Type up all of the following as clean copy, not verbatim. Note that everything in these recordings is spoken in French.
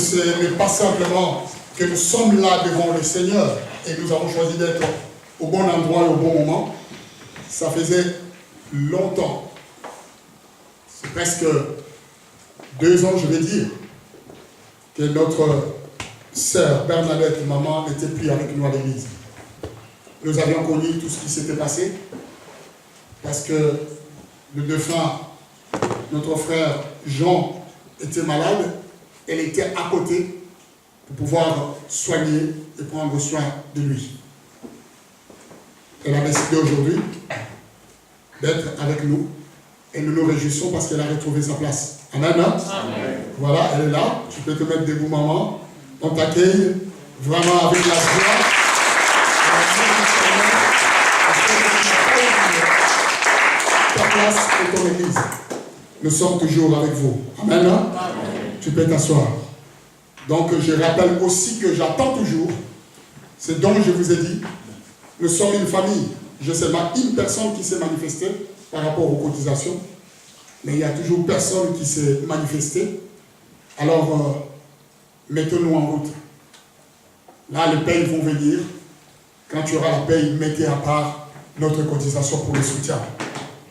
ce n'est pas simplement que nous sommes là devant le Seigneur et nous avons choisi d'être au bon endroit et au bon moment. Ça faisait longtemps, c'est presque 2 ans, je vais dire, que notre sœur Bernadette, maman, n'était plus avec nous à l'église. Nous avions connu tout ce qui s'était passé parce que le défunt, notre frère Jean, était malade. Elle était à côté pour pouvoir soigner et prendre soin de lui. Elle a décidé aujourd'hui d'être avec nous et nous nous réjouissons parce qu'elle a retrouvé sa place. Amen. Amen. Voilà, elle est là. Tu peux te mettre debout, maman. On t'accueille vraiment avec la joie. Ta place est ton église. Nous sommes toujours avec vous. Amen. Amen. Tu peux t'asseoir. Donc je rappelle aussi que j'attends toujours ce dont je vous ai dit. Nous sommes une famille. Je sais pas une personne qui s'est manifestée par rapport aux cotisations, mais il y a toujours personne qui s'est manifesté. Alors, mettons-nous en route. Là, les payes vont venir. Quand tu auras la paye, mettez à part notre cotisation pour le soutien.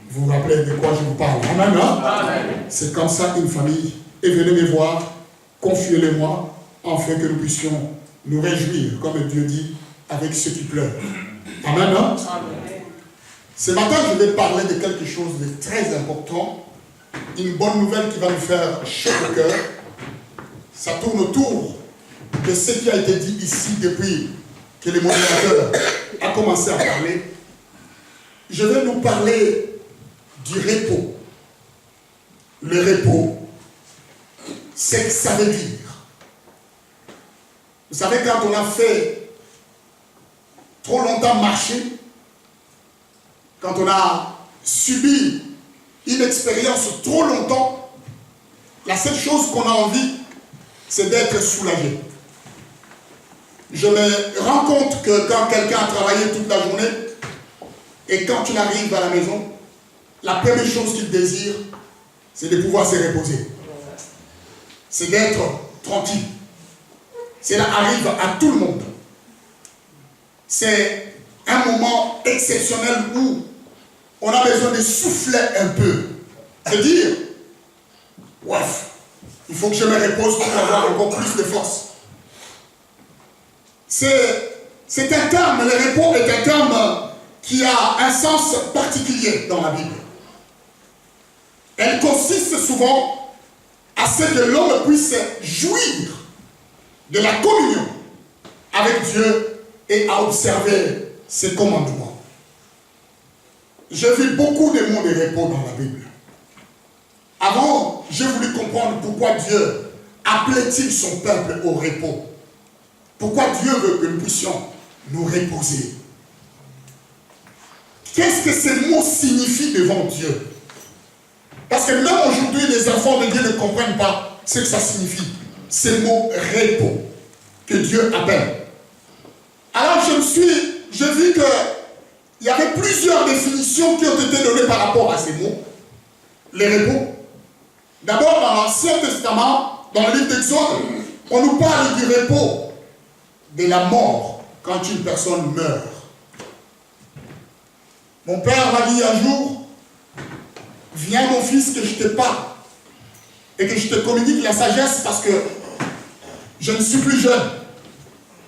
Vous vous rappelez de quoi je vous parle. Amen, hein? Amen. C'est comme ça une famille. Et venez me voir, confiez-les-moi, afin que nous puissions nous réjouir, comme Dieu dit, avec ceux qui pleurent. Amen, hein? Amen. Ce matin, je vais parler de quelque chose de très important. Une bonne nouvelle qui va nous faire chaud au cœur. Ça tourne autour de ce qui a été dit ici depuis que le modérateur a commencé à parler. Je vais nous parler du repos. Le repos, c'est que ça veut dire. Vous savez, quand on a fait trop longtemps marcher, quand on a subi une expérience trop longtemps, la seule chose qu'on a envie, c'est d'être soulagé. Je me rends compte que quand quelqu'un a travaillé toute la journée, et quand il arrive à la maison, la première chose qu'il désire, c'est de pouvoir se reposer. C'est d'être tranquille. Cela arrive à tout le monde. C'est un moment exceptionnel où on a besoin de souffler un peu. C'est-à-dire, ouf, il faut que je me repose pour avoir encore plus de force. C'est un terme, le repos est un terme qui a un sens particulier dans la Bible. Elle consiste souvent à ce que l'homme puisse jouir de la communion avec Dieu et à observer ses commandements. J'ai vu beaucoup de mots de repos dans la Bible. Avant, j'ai voulu comprendre pourquoi Dieu appelait-il son peuple au repos. Pourquoi Dieu veut que nous puissions nous reposer. Qu'est-ce que ces mots signifient devant Dieu? Parce que même aujourd'hui, les enfants de Dieu ne comprennent pas ce que ça signifie. Ces mots repos que Dieu appelle. Alors j'ai vu qu'il y avait plusieurs définitions qui ont été données par rapport à ces mots. Les repos. D'abord, dans l'Ancien Testament, dans le livre d'Exode, on nous parle du repos de la mort quand une personne meurt. Mon père m'a dit un jour, viens mon fils que je te parle et que je te communique la sagesse parce que je ne suis plus jeune.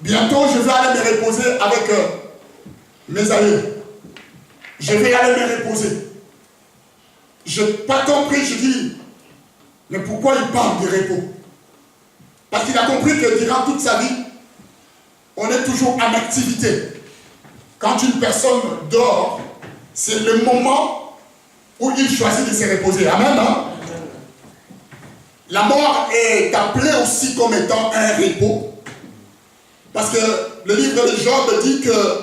Bientôt je vais aller me reposer avec mes aïeux. Je vais aller me reposer. Je n'ai pas compris, je dis, mais pourquoi il parle du repos? Parce qu'il a compris que durant toute sa vie, on est toujours en activité. Quand une personne dort, c'est le moment où il choisit de se reposer. Amen. Hein? La mort est appelée aussi comme étant un repos. Parce que le livre de Job dit que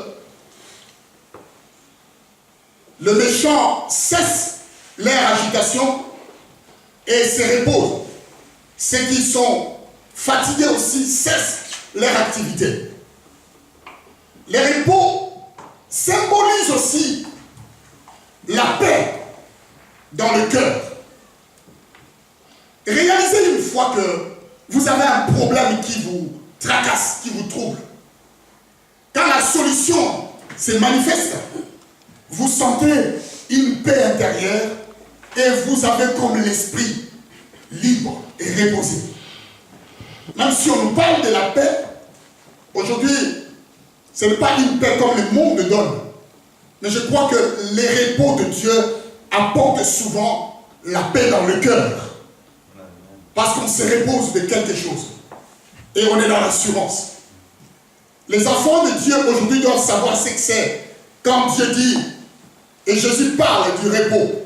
le méchant cesse leur agitation et se repose. Ceux qui sont fatigués aussi cessent leur activité. Les repos symbolisent aussi la paix dans le cœur. Réalisez une fois que vous avez un problème qui vous tracasse, qui vous trouble, quand la solution se manifeste, vous sentez une paix intérieure et vous avez comme l'esprit libre et reposé. Même si on nous parle de la paix, aujourd'hui, ce n'est pas une paix comme le monde donne. Mais je crois que les repos de Dieu apportent souvent la paix dans le cœur. Parce qu'on se repose de quelque chose. Et on est dans l'assurance. Les enfants de Dieu aujourd'hui doivent savoir ce que c'est. Quand Dieu dit, et Jésus parle du repos,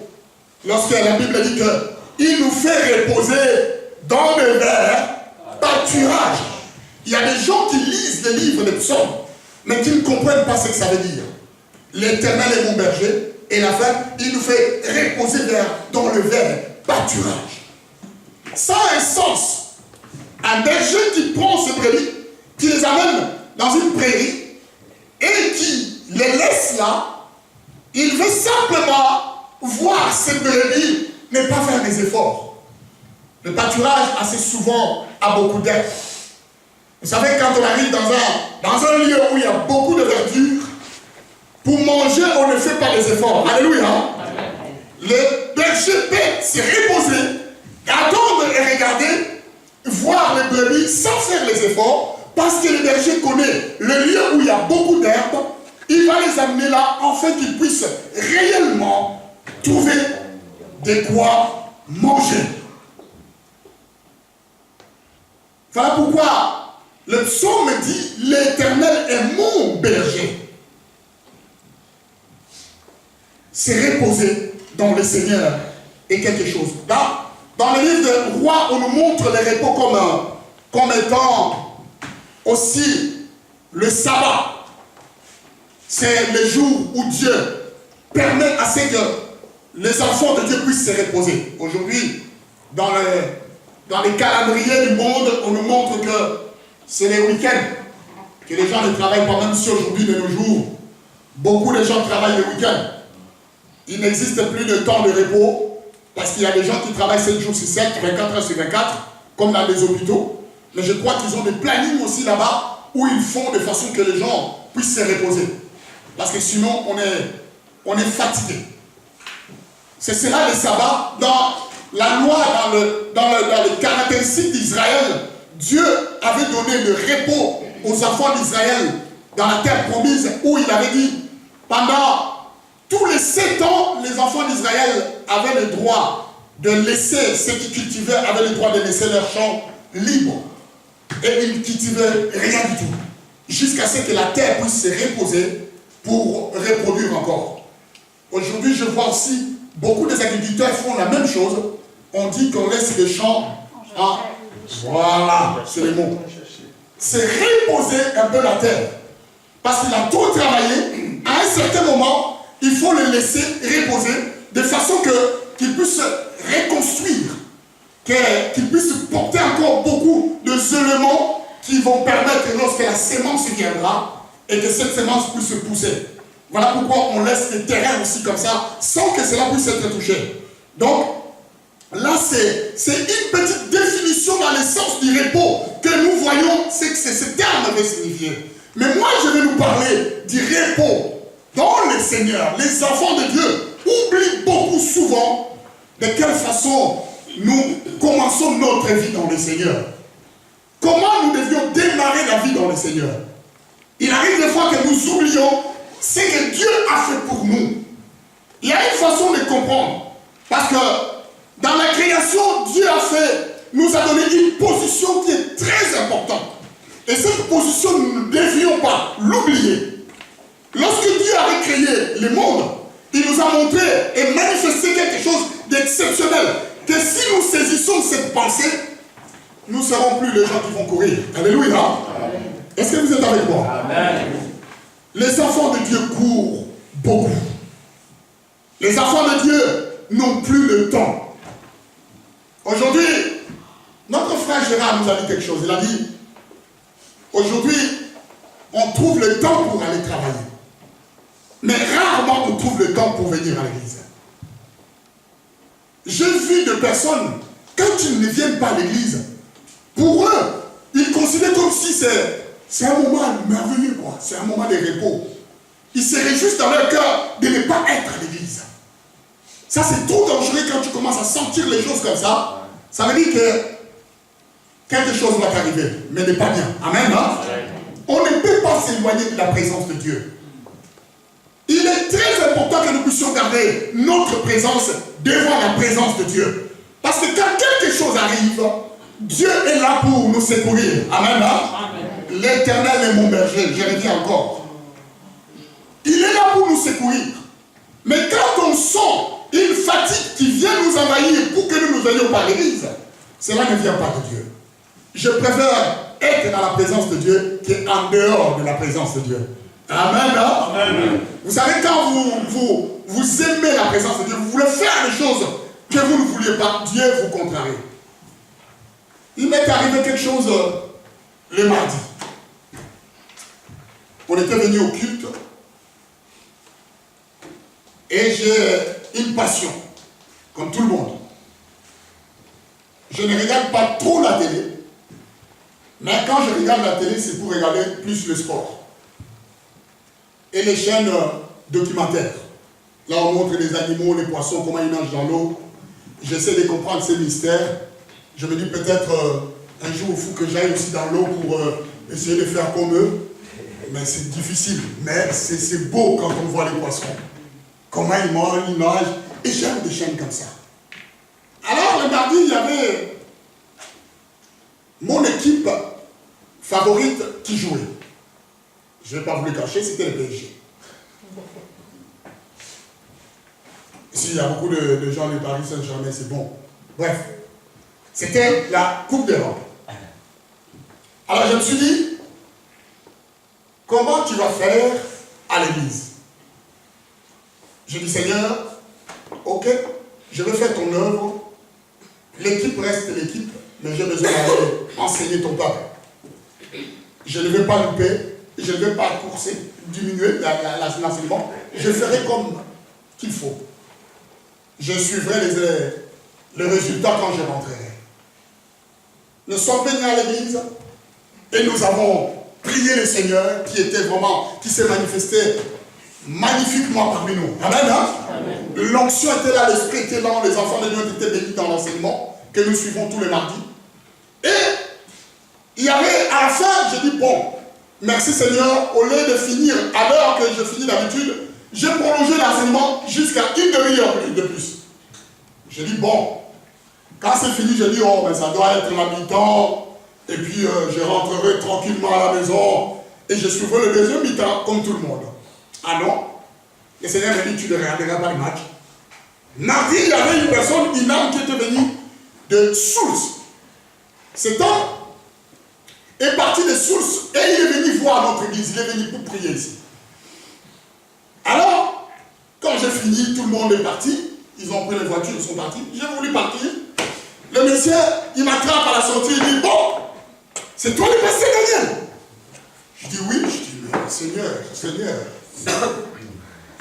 lorsque la Bible dit qu'il nous fait reposer dans le verts pâturage. Il y a des gens qui lisent les livres des psaumes, mais qui ne comprennent pas ce que ça veut dire. L'Éternel est mon berger, et la fin, il nous fait reposer dans le vert pâturage. Ça a un sens. Un berger qui prend ses brebis, qui les amène dans une prairie, et qui les laisse là, il veut simplement voir ces brebis ne pas faire des efforts. Le pâturage, assez souvent, a beaucoup d'air. Vous savez, quand on arrive dans un lieu où il y a beaucoup de verdure, pour manger, on ne fait pas des efforts. Alléluia. Le berger peut se reposer, attendre et regarder, voir les brebis sans faire les efforts, parce que le berger connaît le lieu où il y a beaucoup d'herbe, il va les amener là, afin qu'ils puissent réellement trouver de quoi manger. Voilà pourquoi le psaume dit, l'Éternel est mon berger. Se reposer dans le Seigneur est quelque chose. Dans le livre de Rois, on nous montre le repos comme étant aussi le sabbat. C'est le jour où Dieu permet à ce que les enfants de Dieu puissent se reposer. Aujourd'hui, dans les calendriers du monde, on nous montre que c'est les week-ends, que les gens ne travaillent pas, même si aujourd'hui, de nos jours, beaucoup de gens travaillent les week-ends. Il n'existe plus de temps de repos, parce qu'il y a des gens qui travaillent 7 jours sur 7, 24 heures sur 24, comme dans les hôpitaux. Mais je crois qu'ils ont des plannings aussi là-bas, où ils font de façon que les gens puissent se reposer. Parce que sinon, on est fatigué. C'est cela le sabbat. Dans la loi, dans le caractéristique d'Israël, Dieu avait donné le repos aux enfants d'Israël dans la terre promise, où il avait dit, pendant tous les 7 ans, les enfants d'Israël avaient le droit de laisser, ceux qui cultivaient avaient le droit de laisser leur champ libre. Et ils ne cultivaient rien du tout. Jusqu'à ce que la terre puisse se reposer pour reproduire encore. Aujourd'hui, je vois aussi, beaucoup des agriculteurs font la même chose. On dit qu'on laisse les champs en... Voilà, c'est le mot. C'est reposer un peu la terre. Parce qu'il a trop travaillé, à un certain moment, il faut le laisser reposer de façon qu'il puisse reconstruire, qu'il puisse porter encore beaucoup de éléments qui vont permettre, lorsque la sémence viendra, et que cette sémence puisse pousser. Voilà pourquoi on laisse les terrains aussi comme ça, sans que cela puisse être touché. Donc, là, c'est une petite définition dans le sens du repos que nous voyons, c'est que ce terme veut signifier. Mais moi, je vais nous parler du repos dans le Seigneur. Les enfants de Dieu oublient beaucoup souvent de quelle façon nous commençons notre vie dans le Seigneur. Comment nous devions démarrer la vie dans le Seigneur. Il arrive des fois que nous oublions ce que Dieu a fait pour nous. Il y a une façon de comprendre. Parce que dans la création, Dieu nous a donné une position qui est très importante. Et cette position, nous ne devions pas l'oublier. Lorsque Dieu avait créé le monde, il nous a montré et manifesté quelque chose d'exceptionnel. Que si nous saisissons cette pensée, nous ne serons plus les gens qui vont courir. Alléluia. Est-ce que vous êtes avec moi? Amen. Les enfants de Dieu courent beaucoup. Les enfants de Dieu n'ont plus le temps. Aujourd'hui, notre frère Gérard nous a dit quelque chose. Il a dit, aujourd'hui, on trouve le temps pour aller travailler. Mais rarement on trouve le temps pour venir à l'église. J'ai vu de personnes, quand ils ne viennent pas à l'église, Pour eux, ils considèrent comme si c'est un moment merveilleux, quoi. C'est un moment de repos. Ils se réjouissent dans leur cœur de ne pas être à l'église. Ça, c'est trop dangereux quand tu commences à sentir les choses comme ça. Ça veut dire que quelque chose va t'arriver, mais n'est pas bien. Amen, hein? On ne peut pas s'éloigner de la présence de Dieu. Il est très important que nous puissions garder notre présence devant la présence de Dieu. Parce que quand quelque chose arrive, Dieu est là pour nous secourir. Amen, hein? L'Éternel est mon berger, je le dis encore. Il est là pour nous secourir. Mais quand on sent une fatigue qui vient nous envahir pour que nous allions par l'église, cela ne vient pas de Dieu. Je préfère être dans la présence de Dieu qu'en dehors de la présence de Dieu. Amen, hein? Amen. Vous savez, quand vous aimez la présence de Dieu, vous voulez faire des choses que vous ne vouliez pas, Dieu vous contrarie. Il m'est arrivé quelque chose le mardi. On était venu au culte et j'ai une passion, comme tout le monde. Je ne regarde pas trop la télé, mais quand je regarde la télé, c'est pour regarder plus le sport. Et les chaînes documentaires. Là, on montre les animaux, les poissons, comment ils nagent dans l'eau. J'essaie de comprendre ces mystères. Je me dis peut-être un jour, il faut que j'aille aussi dans l'eau pour essayer de faire comme eux. Mais c'est difficile. Mais c'est beau quand on voit les poissons. Comment ils mangent, ils nagent. Et j'aime des chaînes comme ça. Alors, le mardi, il y avait mon équipe favorite qui jouait. Je ne vais pas vous le cacher, c'était le PSG. S'il y a beaucoup de gens de Paris Saint-Germain, c'est bon. Bref, c'était la Coupe d'Europe. Alors je me suis dit, comment tu vas faire à l'église? Je dis, Seigneur, ok, je vais faire ton œuvre. L'équipe reste l'équipe, mais j'ai besoin d'aller enseigner ton peuple. Je ne vais pas louper. Je ne vais pas courser, diminuer l'enseignement. Je ferai comme qu'il faut. Je suivrai les résultats quand je rentrerai. Nous sommes venus à l'église et nous avons prié le Seigneur qui s'est manifesté magnifiquement parmi nous. Amen, hein? L'onction était là, l'esprit était là, les enfants de Dieu étaient bénis dans l'enseignement que nous suivons tous les mardis. Et il y avait, à la fin, j'ai dit, bon, merci Seigneur, au lieu de finir à l'heure que je finis d'habitude, j'ai prolongé l'enseignement jusqu'à une demi-heure de plus. J'ai dit, bon, quand c'est fini, j'ai dit, oh, mais ça doit être la mi-temps, et puis je rentrerai tranquillement à la maison, et je suivrai le deuxième mi-temps comme tout le monde. Ah non, le Seigneur m'a dit, tu ne regarderas pas le match. Mardi, il y avait une personne, une âme qui était venue de Source. Cet homme est parti de Source et il est venu voir notre église, il est venu pour prier ici. Alors, quand j'ai fini, tout le monde est parti, ils ont pris les voitures, ils sont partis, j'ai voulu partir. Le monsieur, il m'attrape à la sortie, il dit, bon, c'est toi le pasteur Daniel? Je dis oui, je dis, mais Seigneur,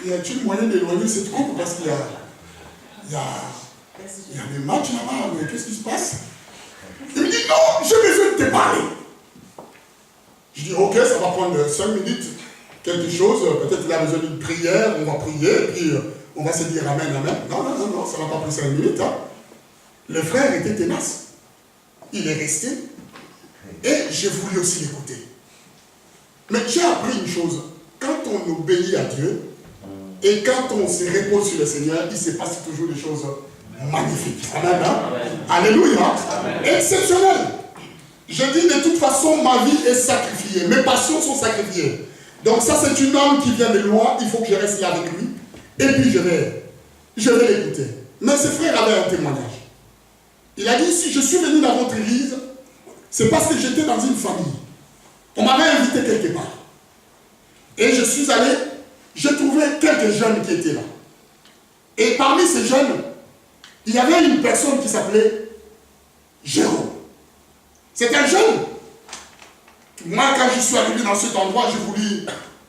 y a-t-il moyen d'éloigner cette coupe parce qu'il y a des matchs là-bas, mais qu'est-ce qui se passe? Il me dit, non, j'ai besoin de te parler. Je dis, ok, ça va prendre 5 minutes, quelque chose, peut-être qu'il a besoin d'une prière, on va prier, puis on va se dire amen, amen. Non, ça va pas prendre 5 minutes. Hein. Le frère était tenace. Il est resté, et j'ai voulu aussi l'écouter. Mais j'ai appris une chose, quand on obéit à Dieu, et quand on se repose sur le Seigneur, il se passe toujours des choses magnifiques. Amen. Hein? Alléluia. Amen. Exceptionnel. Je dis de toute façon, ma vie est sacrifiée. Mes passions sont sacrifiées. Donc ça, c'est une âme qui vient de loin. Il faut que je reste là avec lui. Et puis je vais l'écouter. Mais ce frère avait un témoignage. Il a dit, si je suis venu dans votre église, c'est parce que j'étais dans une famille. On m'avait invité quelque part. Et je suis allé, j'ai trouvé quelques jeunes qui étaient là. Et parmi ces jeunes, il y avait une personne qui s'appelait Jérôme. C'est un jeune. Moi, quand je suis arrivé dans cet endroit, j'ai voulu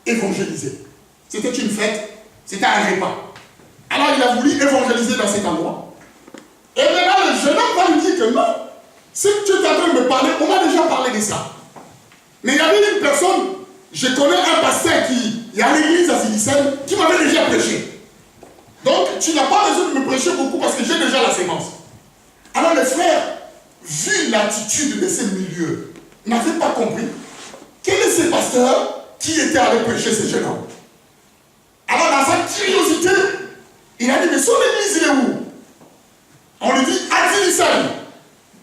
évangéliser. C'était une fête, c'était un repas. Alors, il a voulu évangéliser dans cet endroit. Et maintenant, le jeune homme va lui dire que non, Si tu es en train de me parler, on m'a déjà parlé de ça. Mais il y avait une personne, je connais un pasteur qui est à l'église à Zélicène, qui m'avait déjà prêché. Donc, tu n'as pas besoin de me prêcher beaucoup parce que j'ai déjà la sémence. Alors, les frères, vu l'attitude de ces milieux, n'avaient pas compris quel est ce pasteur qui était allé prêcher ce jeune homme. Alors, dans sa curiosité, il a dit, mais son église, il est où? On lui dit, à Zélicène.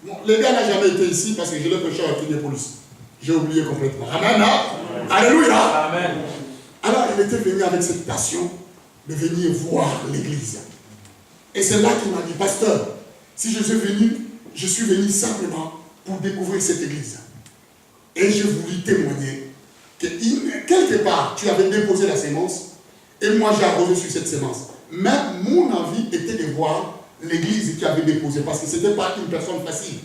Bon, le gars n'a jamais été ici parce que je l'ai prêché à la police. J'ai oublié complètement. Amen. Hein? Alléluia. Amen. Alors, il était venu avec cette passion de venir voir l'église. Et c'est là qu'il m'a dit, pasteur, si je suis venu simplement pour découvrir cette église. Et je voulais témoigner que quelque part, tu avais déposé la sémence et moi j'ai arrosé sur cette sémence. Mais mon envie était de voir l'église qui avait déposé, parce que ce n'était pas une personne facile.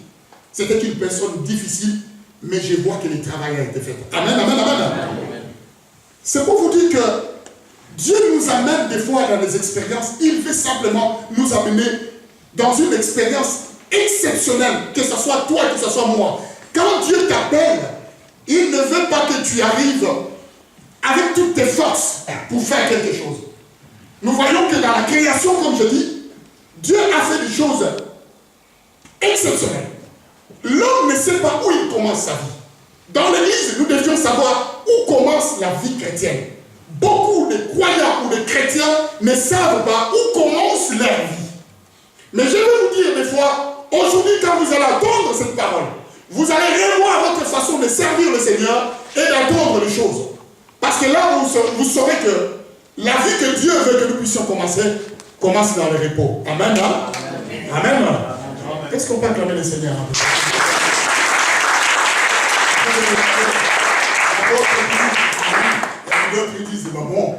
C'était une personne difficile, mais je vois que le travail a été fait. Amen, amen, amen. Amen. C'est pour vous dire que Dieu nous amène des fois dans des expériences. Il veut simplement nous amener dans une expérience exceptionnelle, que ce soit toi, que ce soit moi. Quand Dieu t'appelle, il ne veut pas que tu arrives avec toutes tes forces pour faire quelque chose. Nous voyons que dans la création, comme je dis, Dieu a fait des choses exceptionnelles. L'homme ne sait pas où il commence sa vie. Dans l'église, nous devions savoir où commence la vie chrétienne. Beaucoup de croyants ou de chrétiens ne savent pas où commence leur vie. Mais je vais vous dire des fois, aujourd'hui, quand vous allez entendre cette parole, vous allez revoir votre façon de servir le Seigneur et d'entendre les choses. Parce que là, vous saurez que la vie que Dieu veut que nous puissions commencer, commence dans le repos. Amen. Hein? Amen. Amen. Est-ce qu'on peut acclamer le Seigneur un peu? D'autres disent, bon.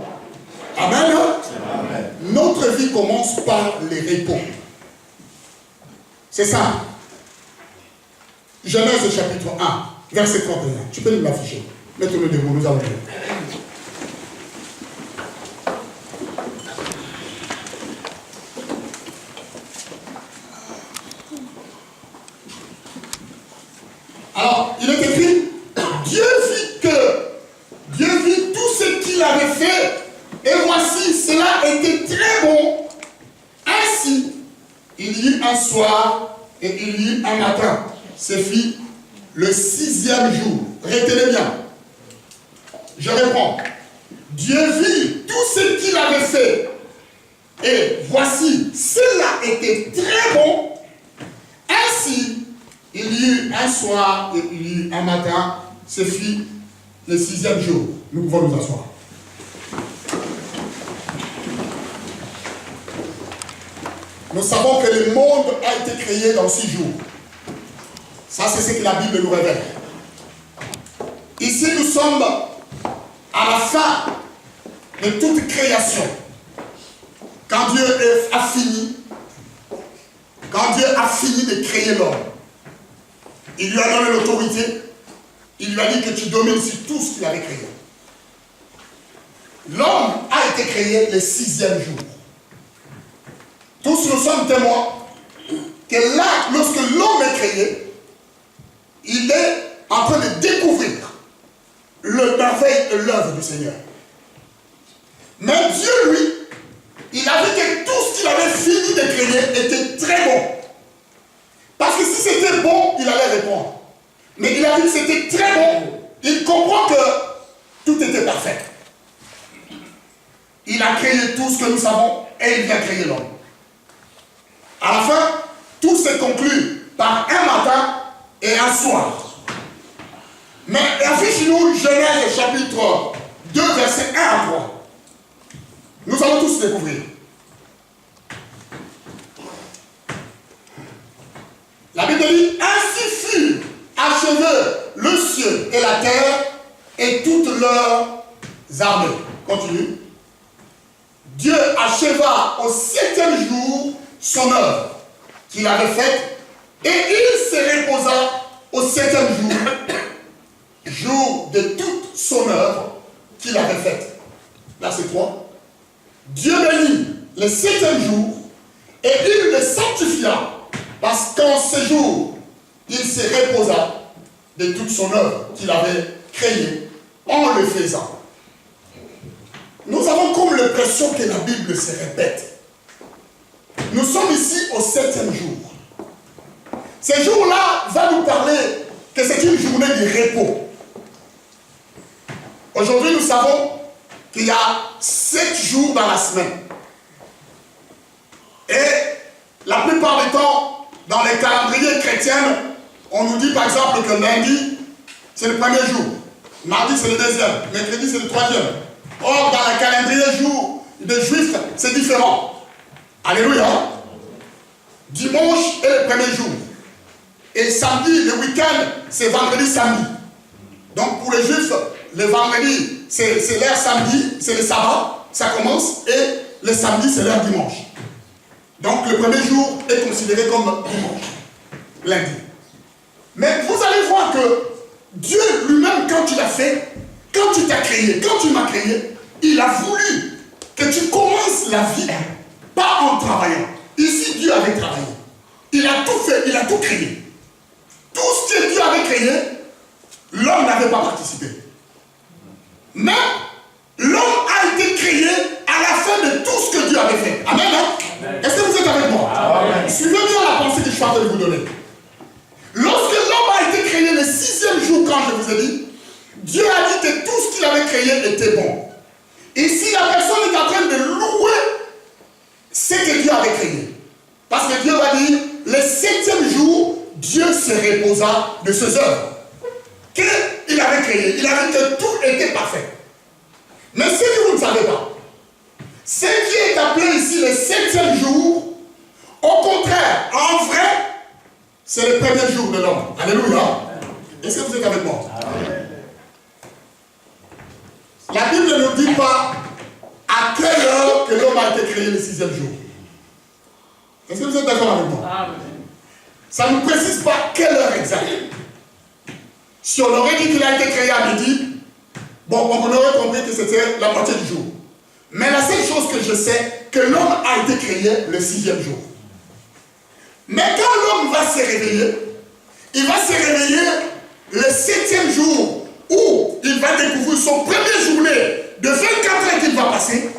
Amen. Amen. Notre vie commence par les repos. C'est ça. Genèse chapitre 1, verset 31. Tu peux nous l'afficher. Mettez-le debout, nous allons lire. Alors, il est écrit, Dieu vit tout ce qu'il avait fait, et voici, cela était très bon. Ainsi, il y eut un soir, et il y eut un matin. Ce fit le 6e jour. Retenez bien. Je réponds. Dieu vit tout ce qu'il avait fait, et voici, cela était très bon. Ainsi, il y eut un soir et il y eut un matin, ce fut le 6e jour. Nous pouvons nous asseoir. Nous savons que le monde a été créé dans 6 jours. Ça, c'est ce que la Bible nous révèle. Ici, nous sommes à la fin de toute création. Quand Dieu a fini de créer l'homme, il lui a donné l'autorité. Il lui a dit que tu domines sur tout ce qu'il avait créé. L'homme a été créé le 6e jour. Tous nous sommes témoins que là, lorsque l'homme est créé, il est en train de découvrir le merveille et l'œuvre du Seigneur. Mais Dieu, lui, il a vu que tout ce qu'il avait fini de créer était très bon. Parce que si c'était bon, il allait répondre. Mais il a vu que c'était très bon. Il comprend que tout était parfait. Il a créé tout ce que nous savons et il vient créer l'homme. À la fin, tout se conclut par un matin et un soir. Mais affiche-nous Genèse chapitre 2, verset 1 à 3. Nous allons tous découvrir. La Bible dit, ainsi fut achevé le ciel et la terre et toutes leurs armées. Continue. Dieu acheva au 7e jour son œuvre qu'il avait faite et il se reposa au 7e jour, jour de toute son œuvre qu'il avait faite. Verset 3. Dieu bénit le 7e jour et il le sanctifia parce qu'en ce jour, il se reposa de toute son œuvre qu'il avait créée en le faisant. Nous avons comme l'impression que la Bible se répète. Nous sommes ici au 7e jour. Ce jour-là va nous parler que c'est une journée de repos. Aujourd'hui, nous savons qu'il y a 7 jours dans la semaine. Et la plupart du temps, dans les calendriers chrétiens, on nous dit par exemple que lundi, c'est le premier jour. Mardi, c'est le deuxième. Mercredi, c'est le troisième. Or, dans le calendrier jour des Juifs, c'est différent. Alléluia. Dimanche est le premier jour. Et samedi, le week-end, c'est vendredi, samedi. Donc, pour les Juifs, le vendredi, c'est l'heure samedi, c'est le sabbat, ça commence. Et le samedi, c'est l'heure dimanche. Donc, le premier jour est considéré comme dimanche, lundi. Mais vous allez voir que Dieu lui-même, quand il a fait, quand il t'a créé, quand il m'a créé, il a voulu que tu commences la vie, pas en travaillant. Ici, Dieu avait travaillé. Il a tout fait, il a tout créé. Tout ce que Dieu avait créé, l'homme n'avait pas participé. Mais l'homme a été créé à la fin de tout ce que Dieu avait fait. Amen. Hein? Est-ce que vous êtes avec moi? Amen. Suivez bien la pensée que je suis en train de vous donner. Lorsque l'homme a été créé le 6e jour, quand je vous ai dit, Dieu a dit que tout ce qu'il avait créé était bon. Ici, la personne est en train de louer ce que Dieu avait créé. Parce que Dieu va dire, le 7e jour, Dieu se reposa de ses œuvres qu'il avait créées. Il avait dit que tout était parfait. Mais ce que vous ne savez pas, ce qui est appelé ici le 7e jour, au contraire, en vrai, c'est le premier jour de l'homme. Alléluia. Est-ce que vous êtes avec moi? Amen. La Bible ne nous dit pas à quelle heure que l'homme a été créé le 6e jour. Est-ce que vous êtes d'accord avec moi? Amen. Ça ne nous précise pas quelle heure exacte. Si on aurait dit qu'il a été créé à midi, bon, on aurait compris que c'était la moitié du jour. Mais la seule chose que je sais, que l'homme a été créé le 6e jour. Mais quand l'homme va se réveiller, il va se réveiller le 7e jour où il va découvrir son premier journée de 24 heures qu'il va passer.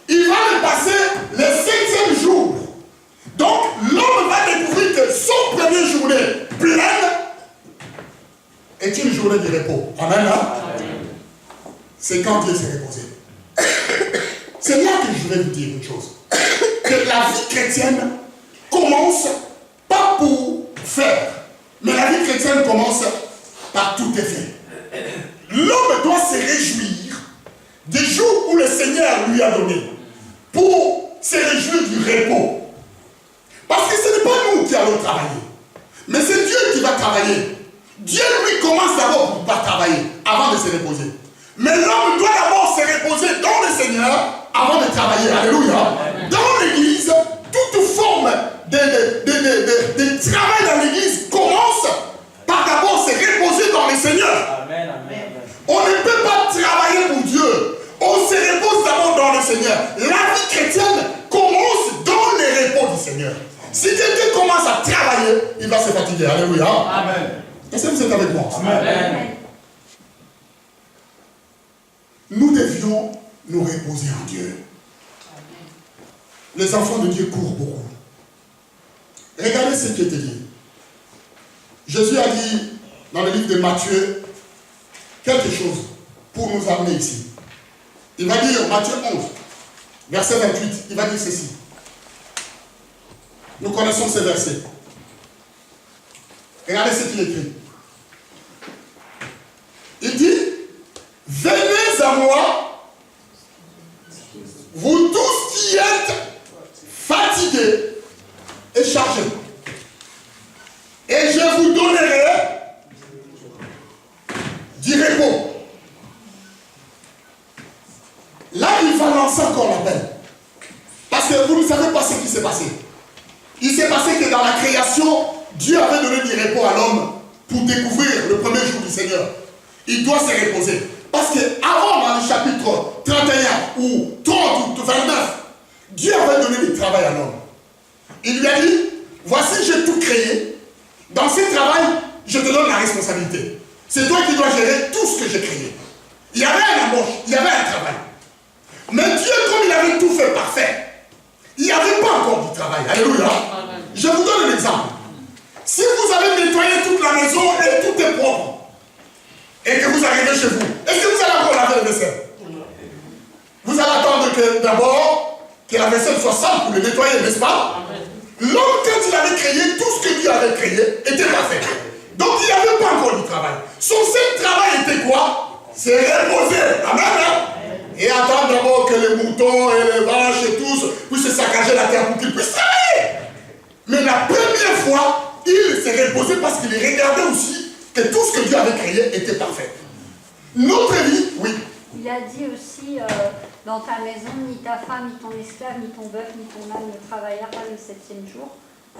Il va le passer le 7e jour. Donc l'homme va découvrir que son premier journée pleine est une journée de repos. Amen. Hein? C'est quand Dieu s'est reposé. C'est là que je vais vous dire une chose. Que la vie chrétienne commence pas pour faire, mais la vie chrétienne commence par tout est fait. L'homme doit se réjouir des jours où le Seigneur lui a donné pour se réjouir du repos. Parce que ce n'est pas nous qui allons travailler, mais c'est Dieu qui va travailler. Dieu lui commence d'abord par travailler avant de se reposer. Mais l'homme doit d'abord se reposer dans le Seigneur avant de travailler. Alléluia. Dans l'église, toute forme de travail dans l'église commence par d'abord se reposer dans le Seigneur. Amen, amen. On ne peut pas travailler pour Dieu. On se repose d'abord dans le Seigneur. La vie chrétienne commence dans le repos du Seigneur. Si quelqu'un commence à travailler, il va se fatiguer. Alléluia. Amen. Est-ce que vous êtes avec moi? Amen. Nous devions nous reposer en Dieu. Les enfants de Dieu courent beaucoup. Regardez ce qui était dit. Jésus a dit dans le livre de Matthieu quelque chose pour nous amener ici. Il va dire, Matthieu 11, verset 28, il va dire ceci. Nous connaissons ces versets. Regardez ce qu'il écrit. Il dit, venez à moi, vous tous qui êtes fatigués et chargés, et je vous donnerai du repos. Là, il va lancer encore l'appel. Parce que vous ne savez pas ce qui s'est passé. Il s'est passé que dans la création, Dieu avait donné du repos à l'homme pour découvrir le premier jour du Seigneur. Il doit se reposer. Parce qu'avant, dans le chapitre 31 ou 30 ou 29, Dieu avait donné du travail à l'homme. Il lui a dit, voici j'ai tout créé, dans ce travail, je te donne la responsabilité. C'est toi qui dois gérer tout ce que j'ai créé. Il y avait un embauche, il y avait un travail. Mais Dieu, comme il avait tout fait parfait, il n'y avait pas encore du travail. Alléluia. Je vous donne un exemple. Si vous avez nettoyé toute la maison et tout est propre, et que vous arrivez chez vous, est-ce que vous allez encore laver le vaisselle? Vous allez attendre que d'abord que la vaisselle soit sale pour le nettoyer, n'est-ce pas? L'homme, quand il avait créé, tout ce que Dieu avait créé était parfait. Donc il n'y avait pas encore du travail. Son seul travail était quoi? C'est reposer. Amen. Et attendre d'abord que les moutons et les vaches et tous puissent saccager la terre pour qu'ils puissent travailler. Mais la première fois, il s'est reposé parce qu'il regardait aussi que tout ce que Dieu avait créé était parfait. Notre vie, oui. Il a dit aussi, dans ta maison, ni ta femme, ni ton esclave, ni ton bœuf, ni ton âne ne travaillera le 7e jour.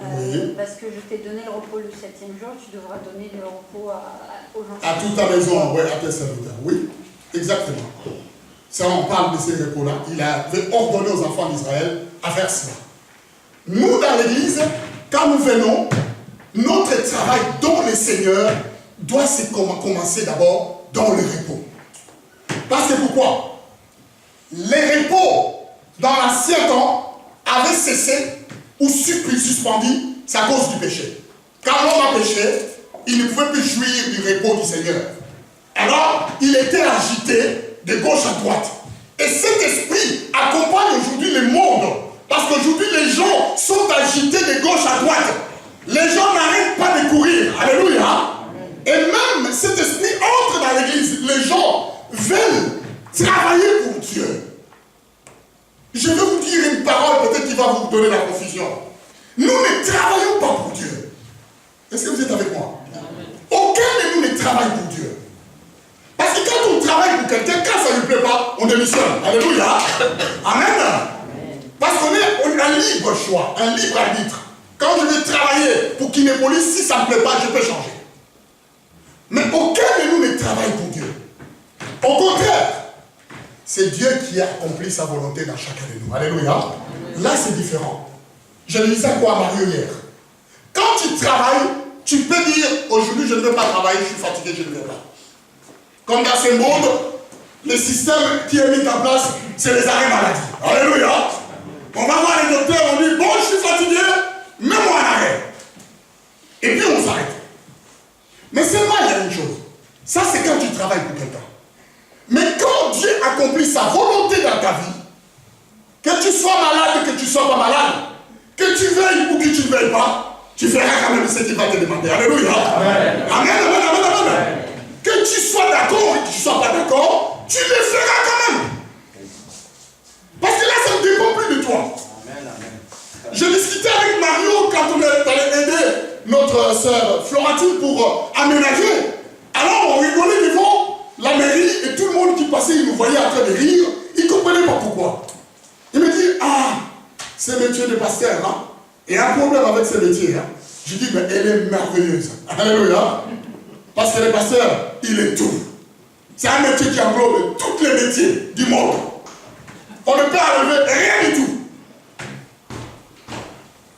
Oui. Parce que je t'ai donné le repos le 7e jour, tu devras donner le repos aux gens. À toute ta maison, oui, à tes serviteurs. Oui, exactement. Ça, on parle de ces repos-là. Il avait ordonné aux enfants d'Israël à faire cela. Nous, dans l'église, quand nous venons, notre travail dans le Seigneur doit commencer d'abord dans le repos. Parce que pourquoi? Les repos dans l'ancien temps avaient cessé ou suspendu, c'est à cause du péché. Quand l'homme a péché, il ne pouvait plus jouir du repos du Seigneur. Alors, il était agité de gauche à droite. Et cet esprit accompagne aujourd'hui le monde. Parce qu'aujourd'hui, les gens sont agités de gauche à droite. Les gens n'arrêtent pas de courir. Alléluia. Et même cet esprit entre dans l'église. Les gens veulent travailler pour Dieu. Je vais vous dire une parole peut-être qui va vous donner la confusion. Nous ne travaillons pas pour Dieu. Est-ce que vous êtes avec moi? Aucun de nous ne travaille pour Dieu. Parce que quand on travaille pour quelqu'un, quand ça ne lui plaît pas, on démissionne. Alléluia. Amen. Parce qu'on a un libre choix, un libre arbitre. Quand je vais travailler pour Kinépolis, si ça ne me plaît pas, je peux changer. Mais aucun de nous ne travaille pour Dieu. Au contraire, c'est Dieu qui a accompli sa volonté dans chacun de nous. Alléluia. Là, c'est différent. Je le disais quoi à Mario hier. Quand tu travailles, tu peux dire, aujourd'hui, je ne veux pas travailler, je suis fatigué, je ne veux pas. Comme dans ce monde, le système qui est mis en place, c'est les arrêts maladie. Alléluia. On va voir les docteurs, on dit, bon, je suis fatigué, mets-moi en arrêt. Et puis on s'arrête. Mais seulement, il y a une chose. Ça, c'est quand tu travailles pour quelqu'un. Mais quand Dieu accomplit sa volonté dans ta vie, que tu sois malade, que tu ne sois pas malade, que tu veuilles ou que tu ne veuilles pas, tu feras quand même ce qu'il va te demander. Alléluia. Amen. Amen, amen, amen, amen. Que tu sois d'accord ou que tu ne sois pas d'accord, tu le feras quand même. Parce que là, ça ne dépend plus de toi. Je discutais avec Mario quand on est allé aider notre sœur Florentine pour aménager. Alors on rigolait devant la mairie et tout le monde qui passait, il nous voyait en train de rire. Il ne comprenait pas pourquoi. Il me dit, ah, c'est le métier de pasteur, hein. Il y a un problème avec ce métier. Hein. Je dis, mais elle est merveilleuse. Alléluia. Parce que le pasteur, il est tout. C'est un métier qui englobe tous les métiers du monde. On ne peut enlever rien du tout.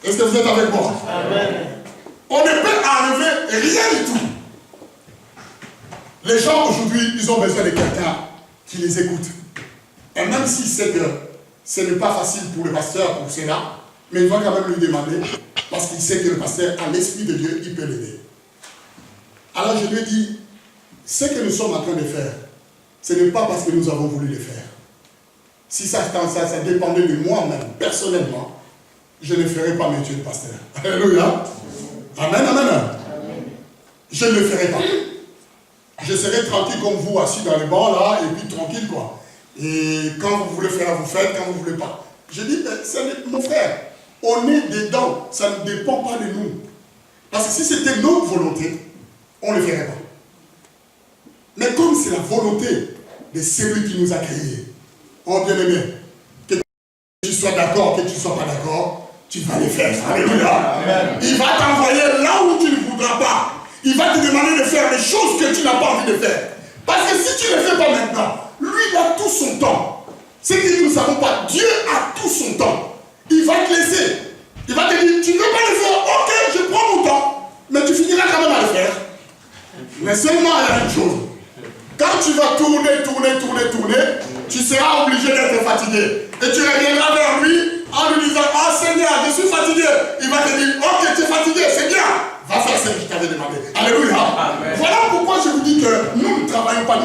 Est-ce que vous êtes avec moi? Amen. On ne peut enlever rien du tout. Les gens aujourd'hui, ils ont besoin de quelqu'un qui les écoute. Et même s'il sait que ce n'est pas facile pour le pasteur, pour cela, mais il va quand même lui demander, parce qu'il sait que le pasteur a l'esprit de Dieu, il peut l'aider. Alors je lui ai dit, ce que nous sommes en train de faire, ce n'est pas parce que nous avons voulu le faire. Si ça dépendait de moi-même, personnellement, je ne ferais pas métier de pasteur. Alléluia. Amen, amen. Je ne le ferai pas. Je serai tranquille comme vous, assis dans le banc là, et puis tranquille quoi. Et quand vous voulez faire, vous faites, quand vous ne voulez pas. Je dis, mon frère, on est dedans, ça ne dépend pas de nous. Parce que si c'était notre volonté, on ne le ferait pas. Mais comme c'est la volonté de celui qui nous a créés, oh bien-aimé, que tu sois d'accord, que tu ne sois pas d'accord, tu vas le faire. Alléluia. Il va t'envoyer là où tu ne voudras pas. Il va te demander de faire les choses que tu n'as pas envie de faire. Parce que si tu ne le fais pas maintenant, lui, il a tout son temps. Ce que nous ne savons pas, Dieu a tout son temps. Il va te laisser. Il va te dire, tu ne veux pas le faire, ok, je prends mon temps. Mais tu finiras quand même à le faire. Mais seulement il y a une chose. Quand tu vas tourner, tu seras obligé d'être fatigué. Et tu reviendras vers lui en lui disant, ah Seigneur, je suis fatigué. Il va te dire, ok, tu es fatigué, c'est bien. Va faire ce que je t'avais demandé. Alléluia. Amen. Voilà pourquoi je vous dis que nous ne travaillons pas,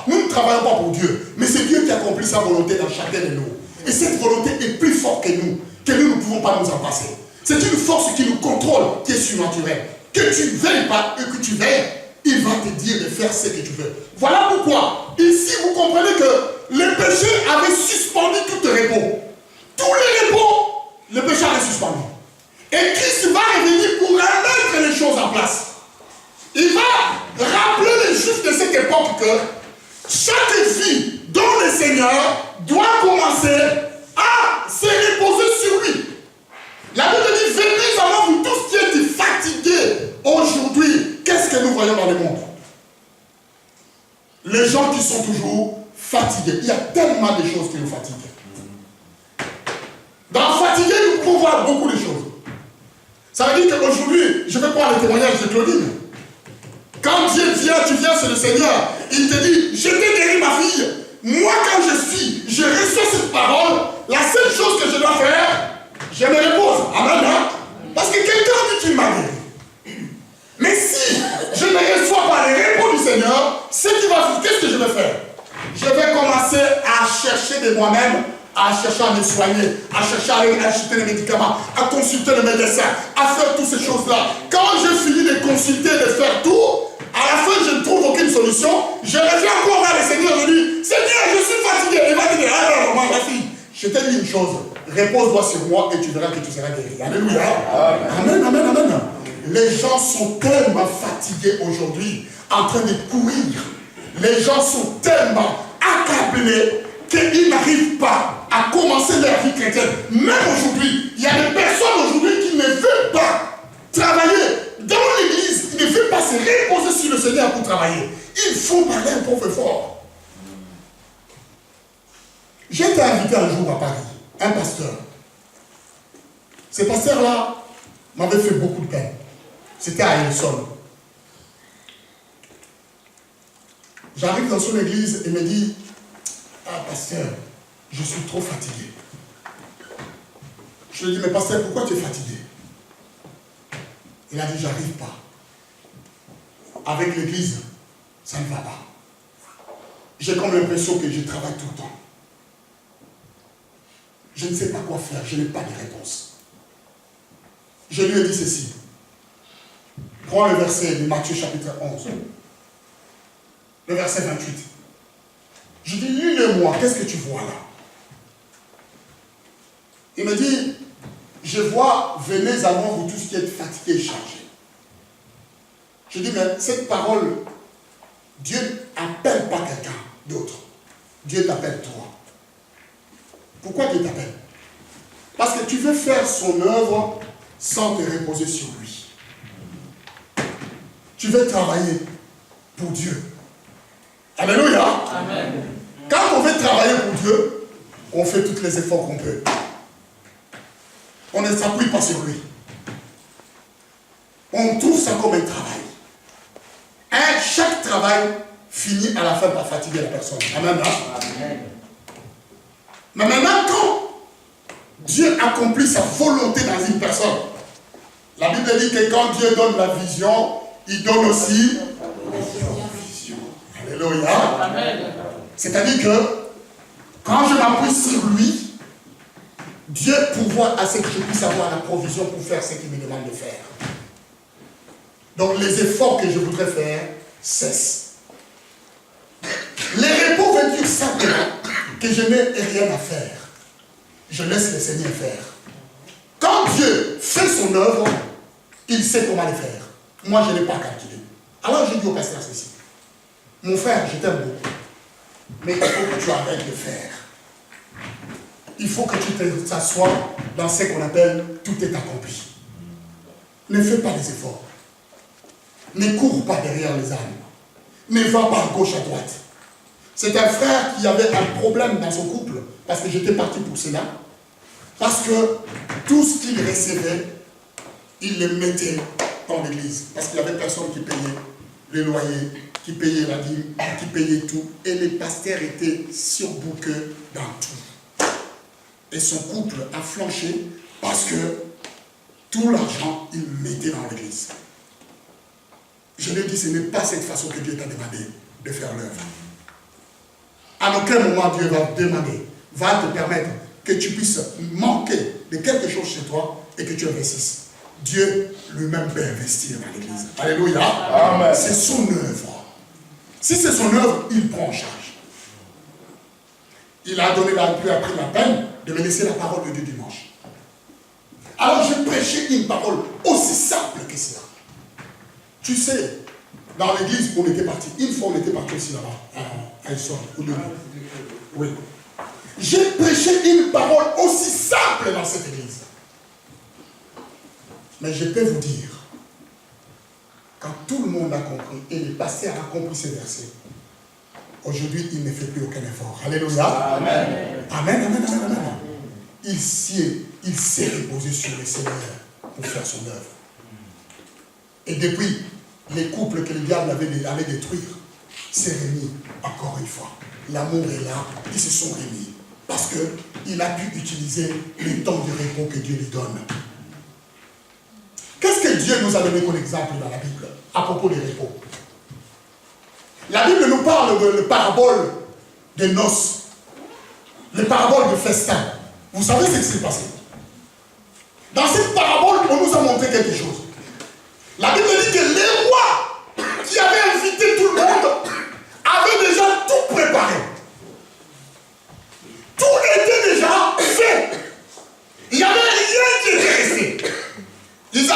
nous ne travaillons pas pour Dieu. Mais c'est Dieu qui accomplit sa volonté dans chacun de nous. Et cette volonté est plus forte que nous ne pouvons pas nous en passer. C'est une force qui nous contrôle, qui est surnaturelle. Que tu ne veuilles pas et que tu veuilles, il va te dire de faire ce que tu veux. Voilà pourquoi, ici, vous comprenez que le péché avait suspendu tout repos. Tous les repos, le péché avait suspendu. Et Christ va revenir pour remettre les choses en place. Il va rappeler les Juifs de cette époque que chaque vie dont le Seigneur doit commencer à se reposer sur lui. La Bible dit, venez avant vous tous qui êtes fatigués aujourd'hui. Qu'est-ce que nous voyons dans le monde? Les gens qui sont toujours fatigués. Il y a tellement de choses qui nous fatiguent. Dans fatigué, nous pouvons voir beaucoup de choses. Ça veut dire qu'aujourd'hui, je vais prendre le témoignage de Claudine. Quand Dieu vient, tu viens, c'est le Seigneur. Il te dit, je t'ai guéri ma fille. Moi, quand je reçois cette parole, la seule chose que je dois faire, je me repose. Amen. Hein? Parce que quelqu'un dit qu'il m'a guéri. Mais si je ne reçois pas les repos du Seigneur, qu'est-ce que je vais faire? Je vais commencer à chercher de moi-même, à chercher à me soigner, à chercher à aller acheter les médicaments, à consulter le médecin, à faire toutes ces choses-là. Quand je finis de consulter, de faire tout, à la fin je ne trouve aucune solution, je reviens encore vers le Seigneur, je dis, Seigneur, je suis fatigué. Il va me dire, alors, ma fille, je t'ai dit une chose, repose-toi sur moi et tu verras que tu seras guéri. Alléluia. Amen, amen, amen. Les gens sont tellement fatigués aujourd'hui, en train de courir. Les gens sont tellement accablés qu'ils n'arrivent pas à commencer leur vie chrétienne. Même aujourd'hui, il y a des personnes aujourd'hui qui ne veulent pas travailler dans l'église, qui ne veulent pas se reposer sur le Seigneur pour travailler. Il faut parler un peu fort. J'ai été invité un jour à Paris, un pasteur. Ce pasteur-là m'avait fait beaucoup de peine. C'était à Elson. J'arrive dans son église et me dit, ah pasteur, je suis trop fatigué. Je lui dis, mais pasteur, pourquoi tu es fatigué? Il a dit, j'arrive pas. Avec l'église, ça ne va pas. J'ai comme l'impression que je travaille tout le temps. Je ne sais pas quoi faire, je n'ai pas de réponse. Je lui ai dit ceci. Prends le verset de Matthieu chapitre 11. Le verset 28. Je dis, lis-le-moi, qu'est-ce que tu vois là? Il me dit, je vois, venez avant vous tous qui êtes fatigués et chargés. Je dis, mais cette parole, Dieu n'appelle pas quelqu'un d'autre. Dieu t'appelle toi. Pourquoi Dieu t'appelle? Parce que tu veux faire son œuvre sans te reposer sur lui. Tu veux travailler pour Dieu. Alléluia. Amen. Quand on veut travailler pour Dieu, on fait tous les efforts qu'on peut. On ne s'appuie pas sur lui. On trouve ça comme un travail. Et chaque travail finit à la fin par fatiguer la personne. Amen. Amen. Mais maintenant, quand Dieu accomplit sa volonté dans une personne, la Bible dit que quand Dieu donne la vision, il donne aussi la vision. Alléluia. Amen. C'est-à-dire que quand je m'appuie sur lui, Dieu pourvoit à ce que je puisse avoir la provision pour faire ce qu'il me demande de faire. Donc les efforts que je voudrais faire cessent. Les repos veut dire simplement que je n'ai rien à faire. Je laisse le Seigneur faire. Quand Dieu fait son œuvre, il sait comment le faire. Moi, je n'ai pas calculé. Alors j'ai dit au pasteur ceci. Mon frère, je t'aime beaucoup. Mais il faut que tu arrêtes de faire. Il faut que tu t'assoies dans ce qu'on appelle tout est accompli. Ne fais pas des efforts. Ne cours pas derrière les âmes. Ne va pas à gauche, à droite. C'est un frère qui avait un problème dans son couple, parce que j'étais parti pour cela. Parce que tout ce qu'il recevait, il le mettait dans l'église. Parce qu'il y avait personne qui payait les loyers, qui payait la dîme, qui payait tout. Et les pasteurs étaient surbookés dans tout. Et son couple a flanché parce que tout l'argent, il mettait dans l'église. Je lui ai dit, ce n'est pas cette façon que Dieu t'a demandé de faire l'œuvre. À aucun moment, Dieu va te demander, va te permettre que tu puisses manquer de quelque chose chez toi et que tu investisses. Dieu lui-même peut investir dans l'église. Alléluia. Amen. C'est son œuvre. Si c'est son œuvre, il prend en charge. Il a pris la peine de me laisser la parole de Dieu dimanche. Alors je prêchais une parole aussi simple que cela. Tu sais, dans l'église, on était parti. Une fois, on était parti aussi là-bas, à Essor, au début. Oui. J'ai prêché une parole aussi simple dans cette église. Mais je peux vous dire, quand tout le monde a compris, et les pasteurs ont compris ces versets, aujourd'hui, il ne fait plus aucun effort. Alléluia. Amen. Amen, amen, amen, amen. Il s'est reposé sur le Seigneur pour faire son œuvre. Et depuis, les couples que le diable allait détruire s'est remis encore une fois. L'amour est là, ils se sont remis. Parce qu'il a pu utiliser le temps de repos que Dieu lui donne. Qu'est-ce que Dieu nous a donné comme exemple dans la Bible à propos des repos? La Bible nous parle de la parabole des noces, la parabole de festin. Vous savez ce qui s'est passé? Dans cette parabole, on nous a montré quelque chose. La Bible dit que les rois qui avaient invité tout le monde avaient déjà tout préparé. Tout était déjà fait. Il n'y avait rien qui était resté. Il y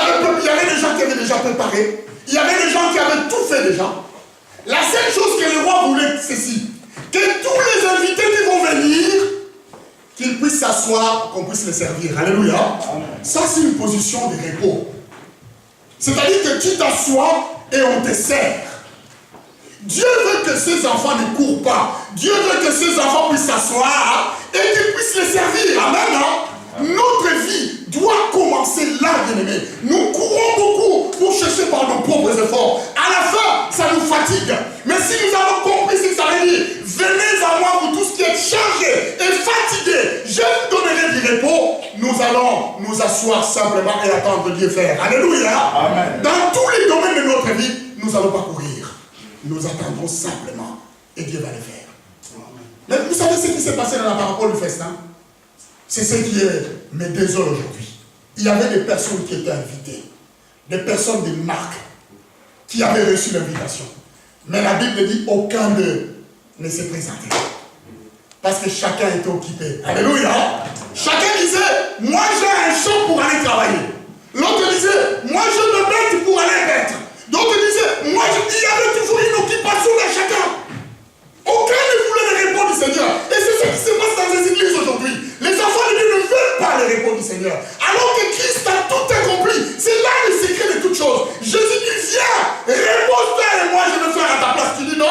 avait des gens qui avaient déjà préparé. Il y avait des gens qui avaient tout fait déjà. La seule chose que le roi voulait, c'est ceci. Que tous les invités qui vont venir, qu'ils puissent s'asseoir, qu'on puisse les servir. Alléluia. Ça, c'est une position de repos. C'est-à-dire que tu t'assois et on te sert. Dieu veut que ses enfants ne courent pas. Dieu veut que ses enfants puissent s'asseoir et qu'ils puissent les servir. Amen. Notre vie doit commencer là, bien-aimés. Nous courons beaucoup pour chercher par nos propres efforts. À la fin, ça nous fatigue. Mais si nous avons compris ce que ça veut dire, venez à moi, vous tous qui êtes chargés et fatigués, je vous donnerai du repos. Nous allons nous asseoir simplement et attendre Dieu faire. Alléluia. Amen. Dans tous les domaines de notre vie, nous n'allons pas courir. Nous attendrons simplement et Dieu va le faire. Mais vous savez ce qui s'est passé dans la parabole du festin? C'est ce qui me désole aujourd'hui. Il y avait des personnes qui étaient invitées, des personnes de marque qui avaient reçu l'invitation. Mais la Bible dit aucun d'eux ne s'est présenté. Parce que chacun était occupé. Alléluia. Chacun disait, moi j'ai un champ pour aller travailler. L'autre disait, moi je me bête pour aller bête. D'autres disaient, moi il y avait toujours une occupation dans chacun. Aucun ne voulait le repos du Seigneur. Et c'est ce qui se passe dans les églises aujourd'hui. Les enfants de Dieu ne veulent pas le repos du Seigneur. Alors que Christ a tout accompli. C'est là le secret de toutes choses. Jésus dit, viens, repose-toi et moi je vais faire à ta place. Tu dis, non.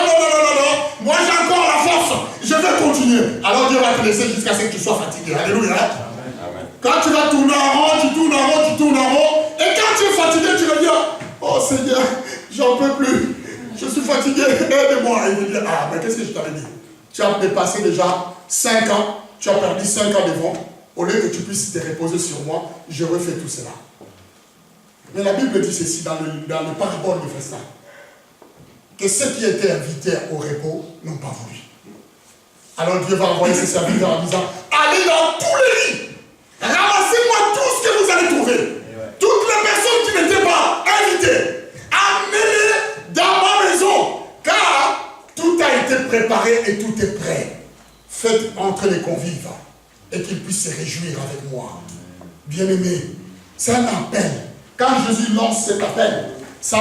Moi j'ai encore la force. Je vais continuer. Alors Dieu va te laisser jusqu'à ce que tu sois fatigué. Alléluia. Amen. Quand tu vas tourner en rond, tu tournes en rond, tu tournes en rond. Et quand tu es fatigué, tu vas dire, oh Seigneur, j'en peux plus. Je suis fatigué, aide-moi. Et il dit, ah, mais qu'est-ce que je t'avais dit? Tu as dépassé déjà 5 ans, tu as perdu 5 ans devant. Au lieu que tu puisses te reposer sur moi, je refais tout cela. Mais la Bible dit ceci dans le parabole du festin. Que ceux qui étaient invités au repos n'ont pas voulu. Alors Dieu va envoyer ses serviteurs en disant, allez dans tous les lits, ramassez-moi tout ce que vous allez trouver. Toutes les personnes qui n'étaient pas invitées, amenez-les dans ma maison, car tout a été préparé et tout est prêt. Faites entrer les convives et qu'ils puissent se réjouir avec moi. Bien-aimé, c'est un appel. Quand Jésus lance cet appel, ça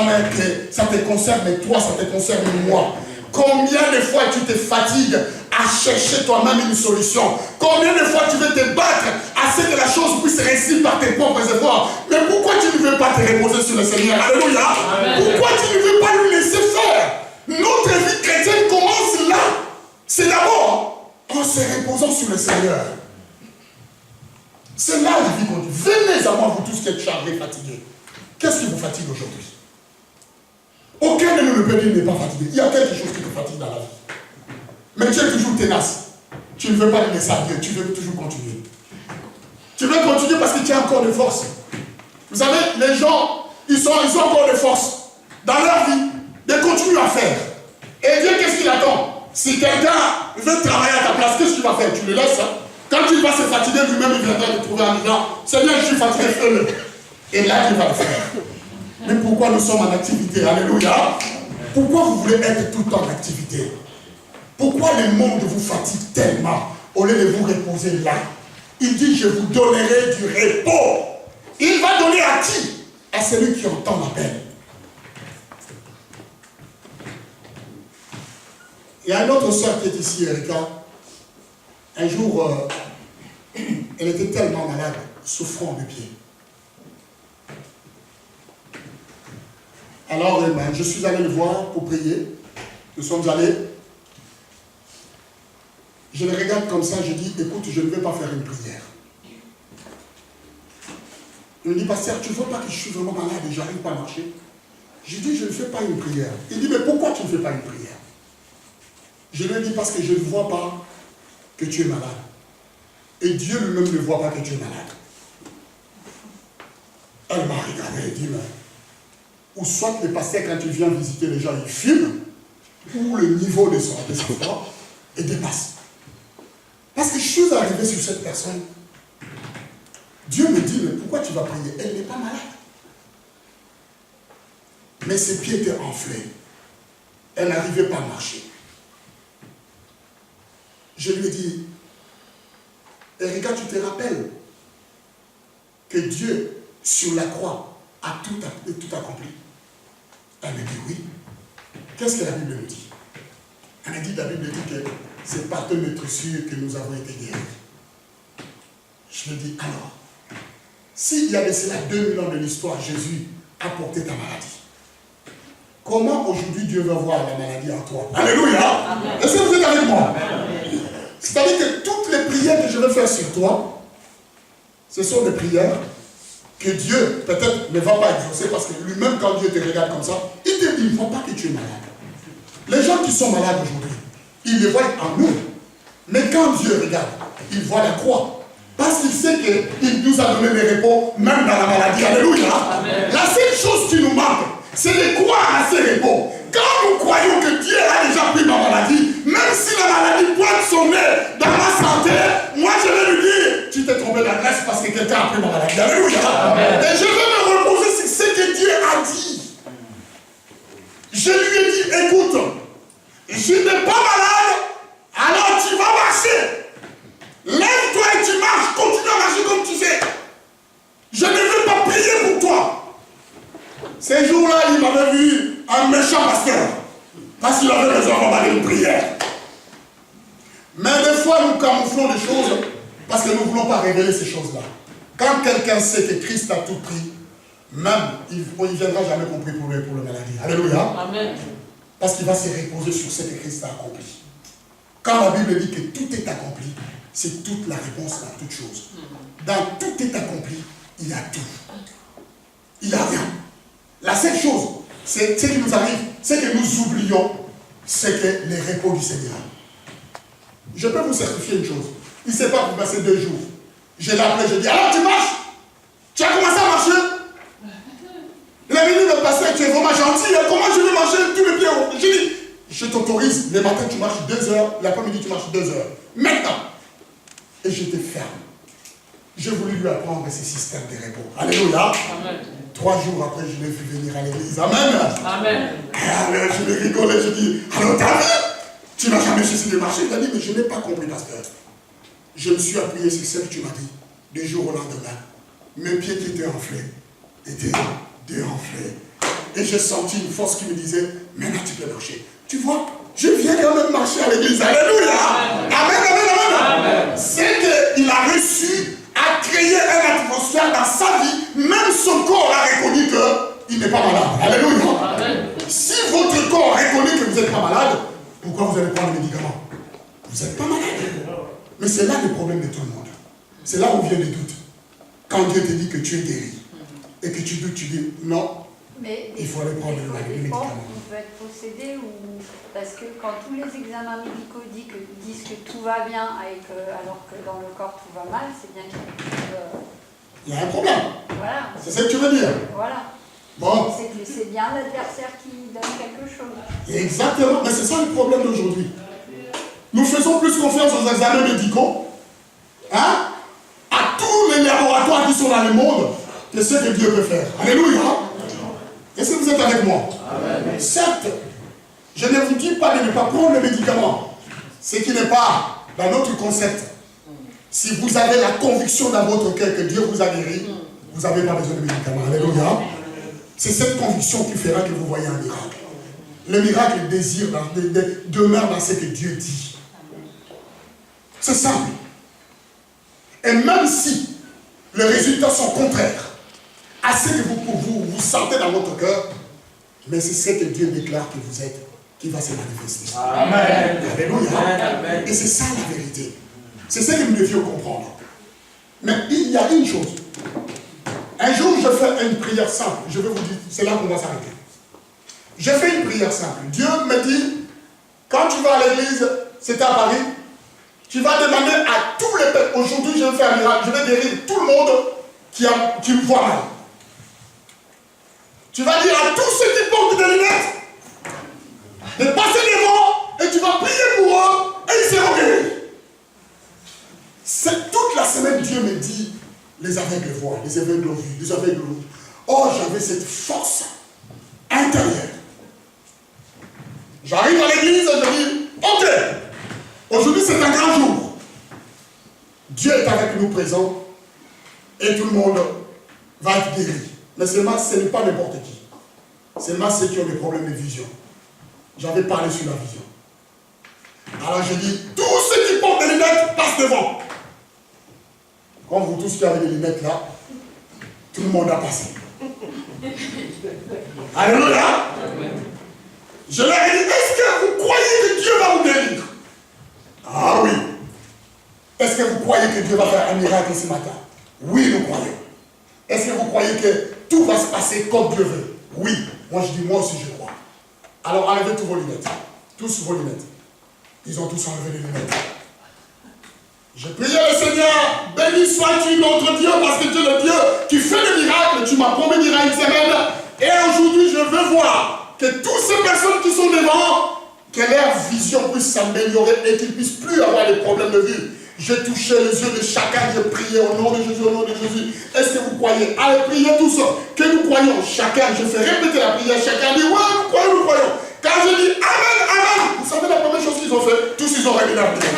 te concerne toi, ça te concerne moi. Combien de fois tu te fatigues à chercher toi-même une solution? Combien de fois tu veux te battre à ce que la chose puisse réussir par tes propres efforts? Mais pourquoi tu ne veux pas te reposer sur le Seigneur? Alléluia. Amen. Pourquoi tu ne veux pas lui laisser faire? Notre vie chrétienne commence là. C'est d'abord en se reposant sur le Seigneur. C'est là la vie continue. Venez à moi, vous tous qui êtes chargés, fatigués. Qu'est-ce qui vous fatigue aujourd'hui? Aucun de nous ne peut dire n'est pas fatigué. Il y a quelque chose qui te fatigue dans la vie. Mais tu es toujours tenace. Tu ne veux pas laisser à Dieu. Tu veux toujours continuer. Tu veux continuer parce que tu as encore de force. Vous savez, les gens, ils ont encore de force dans leur vie de continuer à faire. Et Dieu, qu'est-ce qu'il attend? Si quelqu'un veut travailler à ta place, qu'est-ce que tu vas faire? Tu le laisses. Hein? Quand tu vas se fatiguer, lui-même, il viendra te trouver en disant, Seigneur, je suis fatigué, fais-le. Et là, tu vas le faire. Mais pourquoi nous sommes en activité? Alléluia. Pourquoi vous voulez être tout le temps en activité? Pourquoi le monde vous fatigue tellement au lieu de vous reposer là? Il dit, je vous donnerai du repos. Il va donner à qui? À celui qui entend l'appel. Il y a une autre soeur qui est ici, Erika. Un jour, elle était tellement malade, souffrant de pied. Alors, je suis allé le voir pour prier. Nous sommes allés. Je le regarde comme ça, je dis, écoute, je ne vais pas faire une prière. Il me dit, pasteur, tu ne vois pas que je suis vraiment malade et je n'arrive pas à marcher? Je dis, je ne fais pas une prière. Il dit, mais pourquoi tu ne fais pas une prière? Je lui ai dit, parce que je ne vois pas que tu es malade. Et Dieu lui-même ne voit pas que tu es malade. Elle m'a regardé et dit, mais ou soit le pasteur, quand tu viens visiter les gens, il filme, ou le niveau de son foi est dépasse. Parce que je suis arrivé sur cette personne. Dieu me dit, mais pourquoi tu vas prier? Elle n'est pas malade. Mais ses pieds étaient enflés. Elle n'arrivait pas à marcher. Je lui ai dit, Erika, tu te rappelles que Dieu, sur la croix, a tout accompli? Elle me dit oui. Qu'est-ce que la Bible nous dit? Elle me dit, la Bible dit que c'est par de notre sûr que nous avons été guéris. Je lui dis, alors, s'il y a de cela 2000 ans de l'histoire, Jésus a porté ta maladie. Comment aujourd'hui Dieu va voir la maladie en toi? Alléluia! Est-ce que vous êtes avec moi? C'est-à-dire que toutes les prières que je vais faire sur toi, ce sont des prières que Dieu, peut-être, ne va pas exaucer parce que lui-même, quand Dieu te regarde comme ça, il te dit, il ne faut pas que tu es malade. Les gens qui sont malades aujourd'hui, ils les voient en nous. Mais quand Dieu regarde, il voit la croix. Parce qu'il sait qu'il nous a donné des repos, même dans la maladie. Alléluia. Amen. La seule chose qui nous manque, c'est de croire à ces repos. Quand nous croyons que Dieu a déjà pris ma maladie, même si la maladie pointe son nez dans ma santé, moi je vais lui dire, tu t'es trompé d'adresse parce que quelqu'un a pris ma maladie. Alléluia. Amen. Et je vais me reposer sur ce que Dieu a dit. Je lui ai dit, écoute, je n'ai pas malade, alors tu vas marcher. Lève-toi et tu marches, continue à marcher comme tu fais. Je ne veux pas prier pour toi. Ces jours-là, il m'avait vu un méchant pasteur. Parce qu'il avait besoin d'avoir une prière. Mais des fois, nous camouflons les choses parce que nous ne voulons pas révéler ces choses-là. Quand quelqu'un sait que Christ a tout pris, même, il ne viendra jamais compris pour le maladie. Alléluia. Amen. Parce qu'il va se reposer sur ce que Christ a accompli. Quand la Bible dit que tout est accompli, c'est toute la réponse à toute chose. Dans tout est accompli, il y a tout. Il n'y a rien. La seule chose, c'est ce qui nous arrive, c'est que nous oublions, c'est que les repos du Seigneur. Je peux vous certifier une chose. Il ne s'est pas passé 2 jours. Je l'ai appelé, je dis, alors tu marches? Tu as commencé à marcher? Il a venu me passer, tu es vraiment gentil, comment je vais marcher tous les pieds hauts? Je dis, je t'autorise, le matin tu marches 2 heures, l'après-midi tu marches 2 heures. Maintenant. Et j'étais ferme. J'ai voulu lui apprendre ces systèmes de repos. Alléluia. Amen. 3 jours après, je l'ai vu venir à l'église. Amen. Amen. Alors, je l'ai rigolé, je dis, alors t'as vu? Tu n'as jamais cessé de marcher? Il a dit, mais je n'ai pas compris, pasteur. Je me suis appuyé sur ce que tu m'as dit, du jour au lendemain. Mes pieds qui étaient enflés, étaient déenflés. Et j'ai senti une force qui me disait, maintenant tu peux marcher. Tu vois, je viens quand même marcher à l'église. Alléluia. Amen, amen, amen. Amen. C'est qu'il a reçu à créer une atmosphère dans sa vie, même son corps a reconnu qu'il n'est pas malade. Alléluia. Amen. Si votre corps reconnaît que vous n'êtes pas malade, pourquoi vous allez prendre les médicaments? Vous n'êtes pas malade. Mais c'est là le problème de tout le monde. C'est là où vient le doute. Quand Dieu te dit que tu es guéri. et que tu doutes, tu dis non, mais il faut aller prendre les médicaments. On peut être possédé parce que quand tous les examens médicaux disent que tout va bien alors que dans le corps tout va mal, c'est bien qu'il y a un problème. Voilà. C'est ça que tu veux dire? Voilà. Bon. C'est bien l'adversaire qui donne quelque chose. Exactement, mais c'est ça le problème d'aujourd'hui. Nous faisons plus confiance aux examens médicaux, hein, à tous les laboratoires qui sont dans le monde, que ce que Dieu peut faire. Alléluia. Est-ce que vous êtes avec moi? Amen. Certes, je ne vous dis pas de ne pas prendre le médicament, ce qui n'est pas dans notre concept. Si vous avez la conviction dans votre cœur que Dieu vous a guéri, vous n'avez pas besoin de médicaments. Alléluia. C'est cette conviction qui fera que vous voyez un miracle. Le miracle demeure dans ce que Dieu dit. C'est simple. Et même si les résultats sont contraires à ce que vous sentez dans votre cœur, mais c'est ce que Dieu déclare que vous êtes qui va se manifester. Amen. Alléluia. Amen. Et c'est ça la vérité. C'est ce que nous devions comprendre. Mais il y a une chose. Un jour, je fais une prière simple. Je vais vous dire, c'est là qu'on va s'arrêter. Je fais une prière simple. Dieu me dit, quand tu vas à l'église, c'est à Paris, tu vas demander à tous les peuples, aujourd'hui je vais faire un miracle, je vais guérir tout le monde qui me voit mal. Tu vas dire à tous ceux qui portent des lunettes de passer devant et tu vas prier pour eux et ils seront guéris. Toute la semaine, Dieu me dit, les aveugles voient, les aveugles ont vu, les aveugles ont vu. Oh, j'avais cette force intérieure. J'arrive à l'église et je dis, ok, aujourd'hui c'est un grand jour. Dieu est avec nous présent et tout le monde va être guéri. Mais seulement, ce n'est pas n'importe qui. Seulement ceux qui ont des problèmes de vision. J'avais parlé sur la vision. Alors je dis, tous ceux qui portent des lunettes passent devant. Comme vous tous qui avez des lunettes là, tout le monde a passé. Alléluia. Je leur ai dit, est-ce que vous croyez que Dieu va vous guérir? Ah oui. Est-ce que vous croyez que Dieu va faire un miracle ce matin? Oui, nous croyons. Est-ce que vous croyez que tout va se passer comme Dieu veut? Oui. Moi je dis, moi aussi je crois. Alors enlevez tous vos lunettes. Tous vos lunettes. Ils ont tous enlevé les lunettes. Je priais le Seigneur, béni sois-tu notre Dieu, parce que tu es le Dieu qui fait des miracles. Tu m'as promis d'y une semaine. Et aujourd'hui, je veux voir que toutes ces personnes qui sont devant, que leur vision puisse s'améliorer et qu'ils ne puissent plus avoir des problèmes de vue. Je touchais les yeux de chacun, je priais au nom de Jésus, au nom de Jésus. Est-ce que vous croyez? Allez, priez tous. Que nous croyons. Chacun, je fais répéter la prière. Chacun dit, ouais, nous croyons, nous croyons. Quand je dis Amen, Amen, vous savez la première chose qu'ils ont fait? Tous ils ont réglé la prière.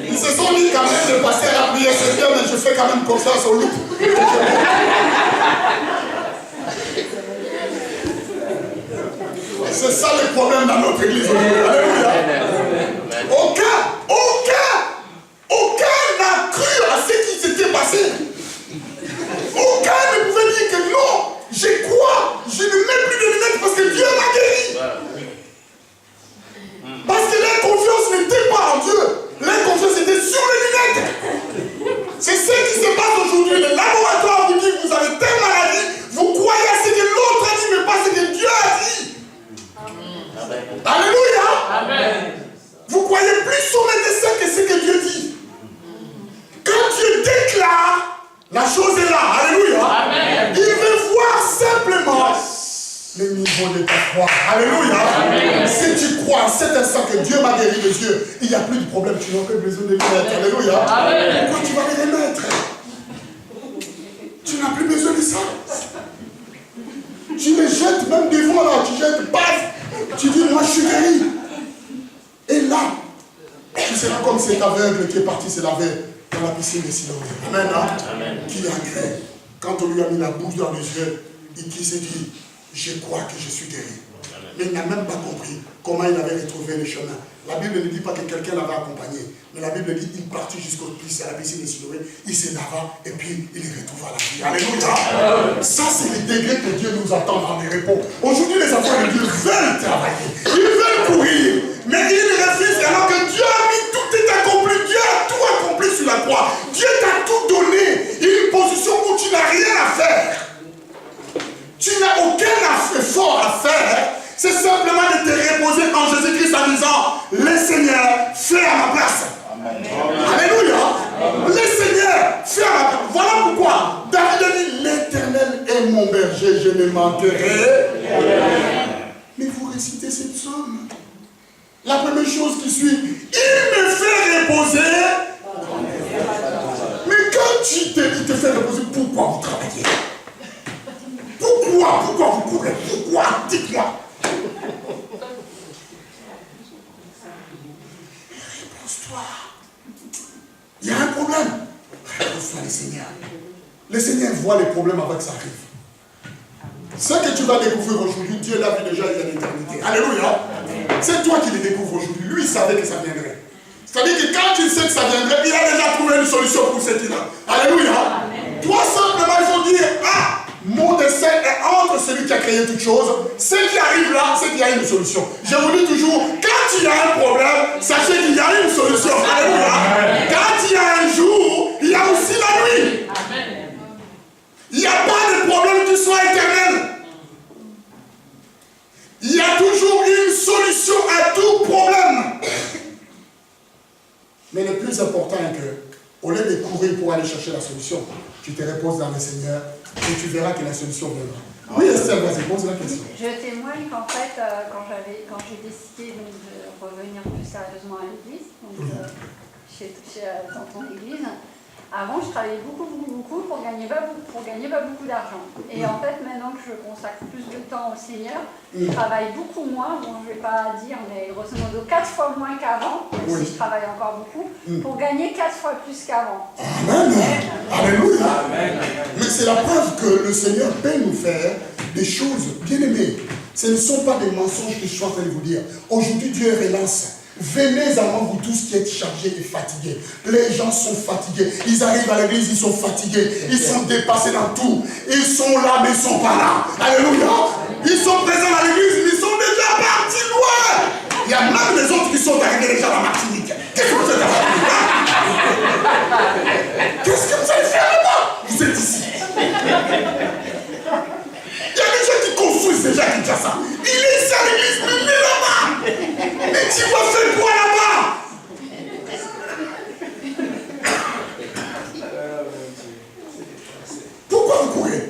Ils se sont mis quand même de passer à la prière, c'est bien, mais je fais quand même confiance au loup. C'est ça le problème dans notre église. Alléluia. Aucun n'a cru à ce qui s'était passé. Aucun ne pouvait dire que non, je crois, je ne mets plus de lunettes parce que Dieu m'a guéri. Parce que leur confiance n'était pas en Dieu. Leur confiance était sur les lunettes. C'est ce qui se passe aujourd'hui. Le laboratoire vous dit que vous avez telle maladie, vous croyez à ce que l'autre a dit, mais pas ce que Dieu a dit. Amen. Alléluia. Amen. Vous croyez plus au médecin que ce que Dieu dit. Quand Dieu déclare, la chose est là. Alléluia. Amen. Il veut voir simplement le niveau de ta foi. Alléluia. Amen. Si tu crois à cet instant que Dieu m'a guéri les yeux, il n'y a plus de problème. Tu n'as que besoin de lunettes. Alléluia. Amen. Pourquoi tu vas les remettre? Tu n'as plus besoin de ça. Tu les jettes même devant là. Tu jettes, paf. Tu dis, moi je suis guéri. Et là, tu seras comme cet aveugle qui est parti se laver dans la piscine de Siloé. Amen. Hein? Amen. Qui a cru. Quand on lui a mis la bouche dans les yeux, et qui s'est dit, je crois que je suis guéri. Mais il n'a même pas compris comment il avait retrouvé le chemin. La Bible ne dit pas que quelqu'un l'avait accompagné. Mais la Bible dit qu'il partit jusqu'au piscine, à la piscine de Siloé, il se lava et puis il retrouva la vie. Alléluia. Ça, c'est le degré que Dieu nous attend dans les repos. Aujourd'hui, les enfants de Dieu veulent travailler. Ils veulent courir. Mais ils refusent alors que Dieu a mis tout est accompli. Dieu a tout accompli sur la croix. Dieu t'a tout donné. Une position où tu n'as rien à faire. Tu n'as aucun effort à faire. C'est simplement de te reposer en Jésus-Christ en disant, le Seigneur, fais à ma place. Amen. Alléluia. Le Seigneur, fais à ma place. Voilà pourquoi David a dit, l'Éternel est mon berger, je ne manquerai. Mais vous récitez cette psaume. La première chose qui suit, il me fait reposer. Mais quand il te fait reposer, pourquoi vous travaillez? Pourquoi vous courez? Pourquoi? Dites-moi. Repose-toi. Il y a un problème. Repose-toi, le Seigneur. Le Seigneur voit les problèmes avant que ça arrive. Ce que tu vas découvrir aujourd'hui, Dieu l'a vu déjà il y a l'éternité. Alléluia. C'est toi qui le découvres aujourd'hui. Lui, il savait que ça viendrait. C'est-à-dire que quand il sait que ça viendrait, il a déjà trouvé une solution pour ce qu'il a. Alléluia. Toi, simplement, il faut dire, mon dessein est entre celui qui a créé toute chose. Ce qui arrive là, c'est qu'il y a une solution. Je vous dis toujours, quand il y a un problème, sachez qu'il y a une solution. Alléluia. Quand il y a un jour, il y a aussi la nuit. Il n'y a pas de problème qui soit éternel. Il y a toujours une solution à tout problème. Mais le plus important est que, au lieu de courir pour aller chercher la solution, tu te reposes dans le Seigneur et tu verras que la solution viendra. Oui, Estelle, vas-y, pose la question. Je témoigne qu'en fait, quand j'ai décidé donc, de revenir plus sérieusement à l'église, donc dans ton église, avant je travaillais beaucoup pour gagner pas beaucoup d'argent. Et en fait, maintenant que je consacre plus de temps au Seigneur, je travaille beaucoup moins, bon je ne vais pas dire, mais grosso modo 4 fois moins qu'avant, même si je travaille encore beaucoup, pour gagner 4 fois plus qu'avant. Amen. Alléluia. Mais c'est la preuve que le Seigneur peut nous faire des choses bien aimées. Ce ne sont pas des mensonges que je suis en train de vous dire. Aujourd'hui, Dieu relance. Venez avant vous tous qui êtes chargés et fatigués. Les gens sont fatigués. Ils arrivent à l'église, ils sont fatigués. Ils sont dépassés dans tout. Ils sont là, mais ils ne sont pas là. Alléluia. Ils sont présents à l'église, mais ils sont déjà partis loin. Il y a même les autres qui sont arrivés déjà à la Martinique. Qu'est-ce que vous êtes là? Qu'est-ce que vous allez faire là-bas? Vous êtes ici. Il y a des gens qui construisent déjà Kinshasa. Il est ici à l'église, mais il est là-bas. Mais tu vas faire quoi là-bas? Pourquoi vous courez?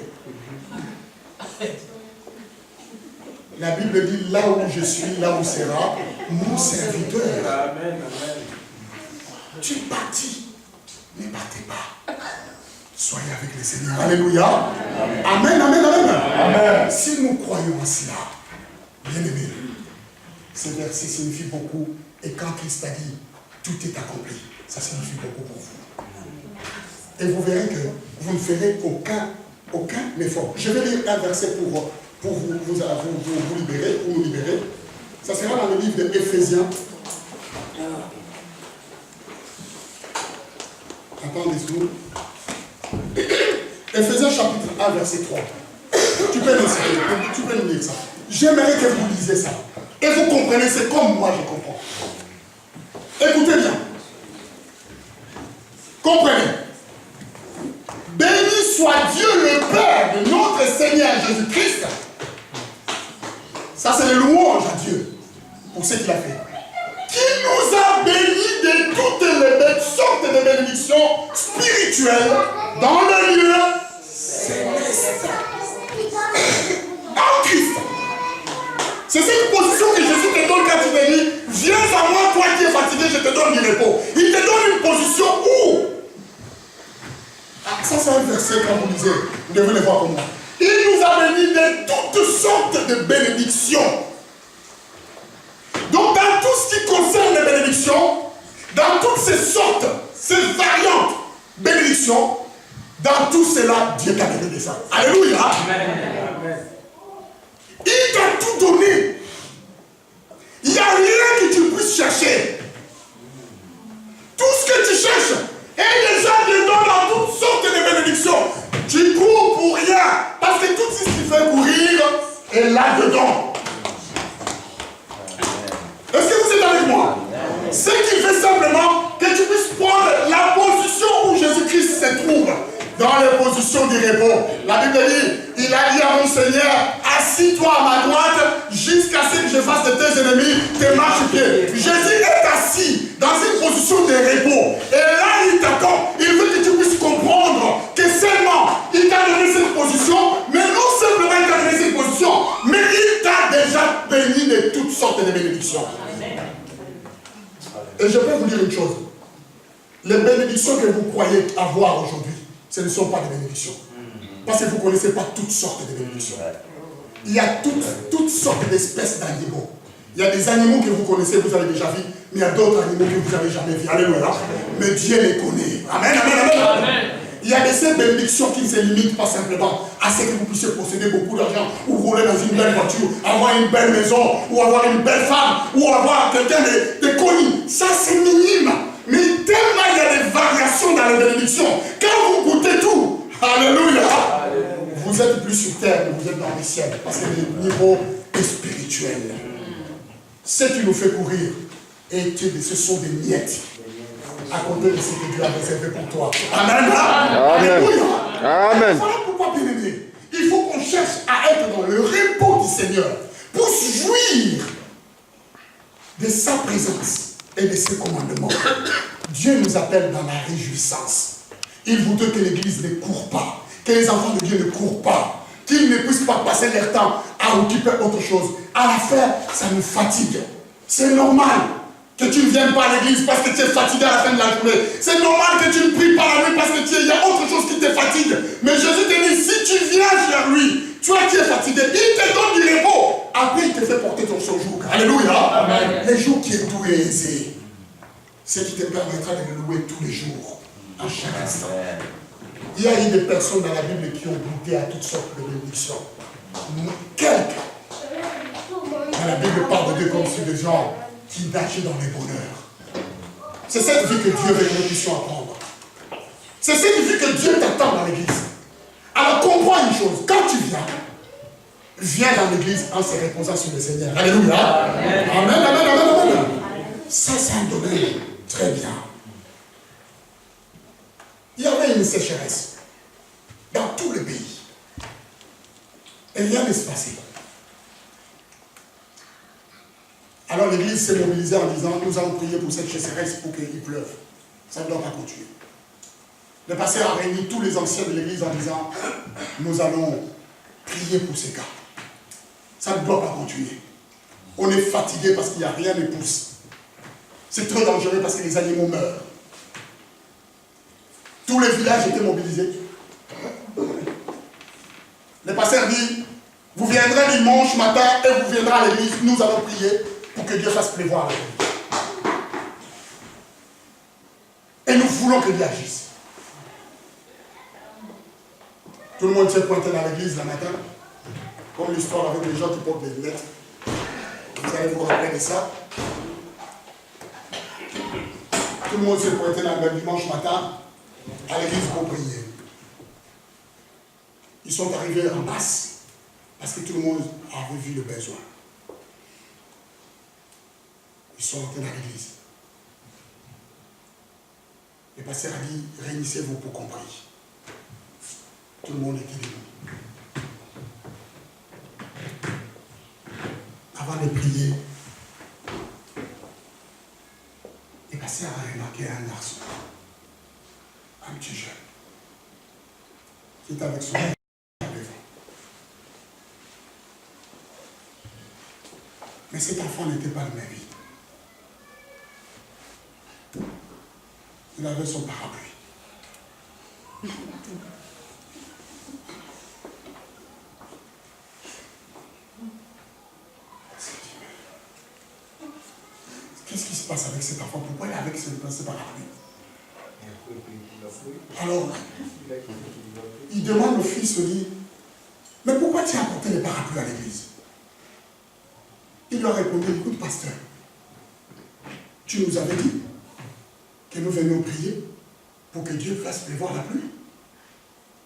La Bible dit, là où je suis, là où sera mon serviteur. Amen. Tu es parti. Ne partez pas. Soyez avec le Seigneur. Alléluia. Amen. Amen. Si nous croyons en cela, bien aimés, ce verset signifie beaucoup. Et quand Christ a dit, tout est accompli, ça signifie beaucoup pour vous. Et vous verrez que vous ne ferez aucun effort. Je vais lire un verset pour vous libérer, pour nous libérer. Ça sera dans le livre d'Éphésiens. Attendez-vous. Éphésiens chapitre 1, verset 3. Tu peux nous lire ça. J'aimerais que vous lisiez ça. Et vous comprenez, c'est comme moi je comprends. Écoutez bien. Comprenez. Béni soit Dieu le Père de notre Seigneur Jésus-Christ. Ça c'est le louange à Dieu pour ce qu'il a fait. Qui nous a bénis de toutes les sortes de bénédictions spirituelles dans le lieu céleste. En Christ. C'est cette position que Jésus te donne quand il te dit, viens à moi, toi qui es fatigué, je te donne du repos. Il te donne une position où? Ça c'est un verset quand vous lisez, vous devez le voir comme moi. Il nous a bénis de toutes sortes de bénédictions. Donc dans tout ce qui concerne les bénédictions, dans toutes ces sortes, ces variantes bénédictions, dans tout cela, Dieu t'a donné ça. Alléluia. Amen. Il t'a tout donné. Il n'y a rien que tu puisses chercher. Tout ce que tu cherches est déjà dedans dans toutes sortes de bénédictions. Tu cours pour rien. Parce que tout ce qui fait courir est là-dedans. Est-ce que vous êtes avec moi? Ce qui fait simplement que tu puisses prendre la position où Jésus-Christ se trouve. Dans les positions du repos. La Bible dit, il a dit à mon Seigneur, assis-toi à ma droite jusqu'à ce que je fasse de tes ennemis tes marchepieds. Jésus est assis dans une position de repos. Et là, il t'attend. Il veut que tu puisses comprendre que seulement il t'a donné cette position, mais non simplement il t'a donné cette position, mais il t'a déjà béni de toutes sortes de bénédictions. Et je peux vous dire une chose. Les bénédictions que vous croyez avoir aujourd'hui, ce ne sont pas des bénédictions. Parce que vous ne connaissez pas toutes sortes de bénédictions. Il y a toutes sortes d'espèces d'animaux. Il y a des animaux que vous connaissez, vous avez déjà vu, mais il y a d'autres animaux que vous n'avez jamais vus. Alléluia. Mais Dieu les connaît. Amen, amen, amen. Amen. Il y a ces bénédictions qui ne se limitent pas simplement à ce que vous puissiez posséder beaucoup d'argent, ou rouler dans une belle voiture, avoir une belle maison, ou avoir une belle femme, ou avoir quelqu'un de connu. Ça, c'est minime. Mais tellement il y a des variations dans les bénédictions. Quand vous goûtez tout, alléluia, vous êtes plus sur terre que vous êtes dans les ciels. Parce que le niveau est spirituel. Ce qui nous fait courir, et ce sont des miettes à côté de ce que Dieu a réservé pour toi. Amen. Alléluia. Amen. Voilà pourquoi, bien aimé, il faut qu'on cherche à être dans le repos du Seigneur pour jouir de sa présence et de ses commandements. Dieu nous appelle dans la réjouissance. Il voudrait que l'Église ne court pas, que les enfants de Dieu ne courent pas, qu'ils ne puissent pas passer leur temps à occuper autre chose. À la fin, ça nous fatigue. C'est normal que tu ne viennes pas à l'église parce que tu es fatigué à la fin de la journée. C'est normal que tu ne pries pas la nuit parce qu'il y a autre chose qui te fatigue. Mais Jésus te dit, si tu viens vers lui, toi qui es fatigué, il te donne du repos. Après, il te fait porter ton séjour. Alléluia. Amen. Les jours qui est doux et aisé, ce qui te permettra de le louer tous les jours, à chaque instant. Il y a eu des personnes dans la Bible qui ont goûté à toutes sortes de bénédictions. Quelques. Dans la Bible parle de Dieu comme sur des gens qui nageaient dans les bonheurs. C'est cette vie que Dieu veut que nous puissions apprendre. C'est cette vie que Dieu t'attend dans l'église. Alors comprends une chose, quand tu viens dans l'église en se reposant sur le Seigneur. Alléluia. Amen, amen, amen, amen, amen. Ça, c'est un domaine très bien. Il y avait une sécheresse dans tout le pays. Et rien ne se passait. Alors l'église s'est mobilisée en disant, nous allons prier pour cette sécheresse pour qu'il pleuve. Ça ne doit pas continuer. Le pasteur a réuni tous les anciens de l'église en disant, nous allons prier pour ces cas. Ça ne doit pas continuer. On est fatigué parce qu'il n'y a rien qui pousse. C'est trop dangereux parce que les animaux meurent. Tous les villages étaient mobilisés. Le pasteur dit, vous viendrez dimanche matin et vous viendrez à l'église, nous allons prier pour que Dieu fasse pleuvoir à l'église. Et nous voulons que Dieu agisse. Tout le monde s'est pointé dans l'église le matin, comme l'histoire avec les gens qui portent des lunettes. Vous allez vous rappeler de ça. Tout le monde s'est pointé le dimanche matin à l'église pour prier. Ils sont arrivés en masse parce que tout le monde avait vu le besoin. Ils sont entrés dans l'église. Le pasteur a dit, réunissez-vous pour compris. Tout le monde était debout. Avant de prier, le pasteur a remarqué un garçon, un petit jeune, qui était avec son père devant. Mais cet enfant n'était pas le même vie. Il avait son parapluie. Qu'est-ce qui se passe avec cet enfant? Pourquoi il est avec ce parapluie? Alors, il demande au fils, il dit, mais pourquoi tu as apporté le parapluie à l'église? Il leur a répondu, écoute, pasteur, tu nous avais dit que nous venions prier pour que Dieu fasse pleuvoir la pluie.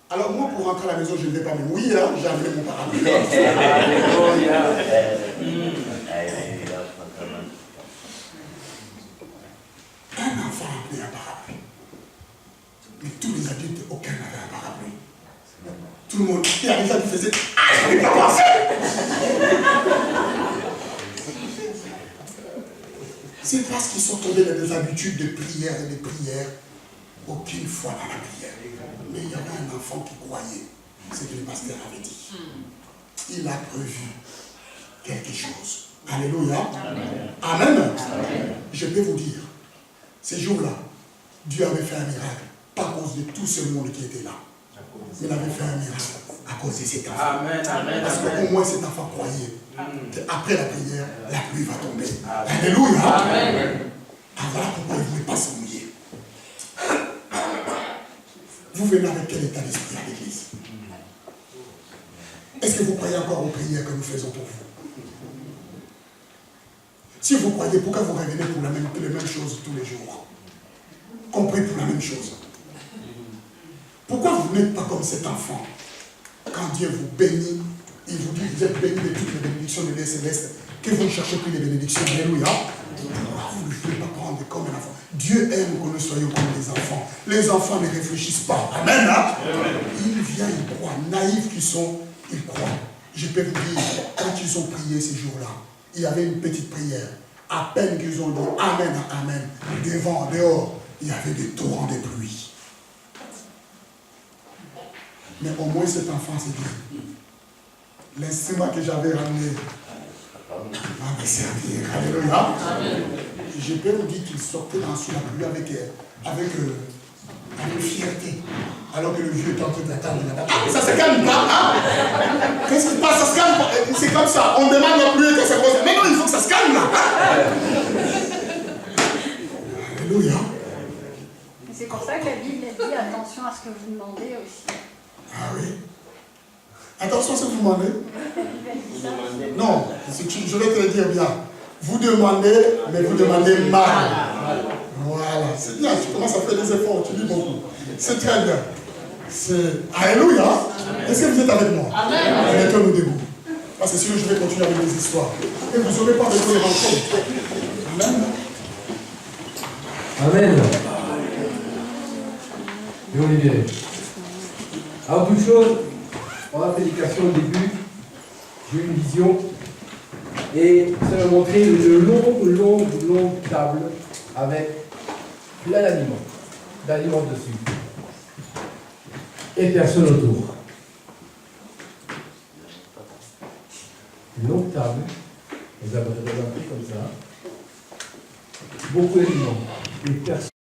Alors moi, pour rentrer à la maison, je ne vais pas me mouiller, hein, j'ai amené mon parapluie. Un enfant a amené un parapluie. Mais tous les adultes, aucun n'avait un parapluie. Tout le monde, il arrivait, il faisait « Ah, je n'avais pas pensé !» C'est parce qu'ils sont tombés dans des habitudes de prière et de prière, aucune foi dans la prière. Mais il y avait un enfant qui croyait ce que le pasteur avait dit. Il a prévu quelque chose. Alléluia. Amen. Amen. Je peux vous dire, ces jours-là, Dieu avait fait un miracle, pas à cause de tout ce monde qui était là. Il avait fait un miracle à cause de cet enfant. Amen. Parce qu'au moins cet enfant croyait qu'après la prière, la pluie va tomber. Alléluia. Amen. Ah, voilà pourquoi il ne voulait pas se mouiller. Vous venez avec quel état d'esprit à l'église? Est-ce que vous croyez encore aux prières que nous faisons pour vous? Si vous croyez, pourquoi vous revenez pour les mêmes choses tous les jours? Compris pour la même chose. Pourquoi vous n'êtes pas comme cet enfant? Quand Dieu vous bénit, il vous dit que vous êtes bénis de toutes les bénédictions de l'air céleste, que vous ne cherchez plus les bénédictions. Alléluia. Vous ne voulez pas prendre comme un enfant. Dieu aime que nous soyons comme des enfants. Les enfants ne réfléchissent pas. Amen. Hein? Ils viennent, ils croient. Naïfs qu'ils sont, ils croient. Je peux vous dire, quand ils ont prié ces jours-là, il y avait une petite prière. À peine qu'ils ont dit Amen, Amen, devant, dehors, il y avait des torrents de pluie. Mais au moins cet enfant s'est dit, l'instrument que j'avais ramené va me servir. Alléluia. Je peux vous dire qu'il sortait sous la pluie avec fierté. Alors que le vieux est en train d'attendre là-bas. Ah, ça se calme pas, hein? Qu'est-ce qui se passe? Ça se calme pas. C'est comme ça. On demande la pluie que ça pose. Mais non, il faut que ça se calme là. Alléluia. C'est pour ça que la Bible dit attention à ce que vous demandez aussi. Ah oui. Attention à ce que vous demandez. Non, je vais te le dire bien. Vous demandez, mais vous demandez mal. Voilà, c'est bien. Tu commences à faire des efforts, tu dis beaucoup. C'est très bien. Alléluia. Est-ce que vous êtes avec moi? Amen. Mettons-nous debout. Parce que sinon je vais continuer avec les histoires. Et vous n'aurez pas besoin de rencontrer. Amen. Amen. Et on est bien. Avant toute chose, pour la prédication au début, j'ai eu une vision et ça m'a montré une longue table avec plein d'aliments dessus. Et personne autour. Une longue table, vous avez pris comme ça, beaucoup d'aliments, et personne.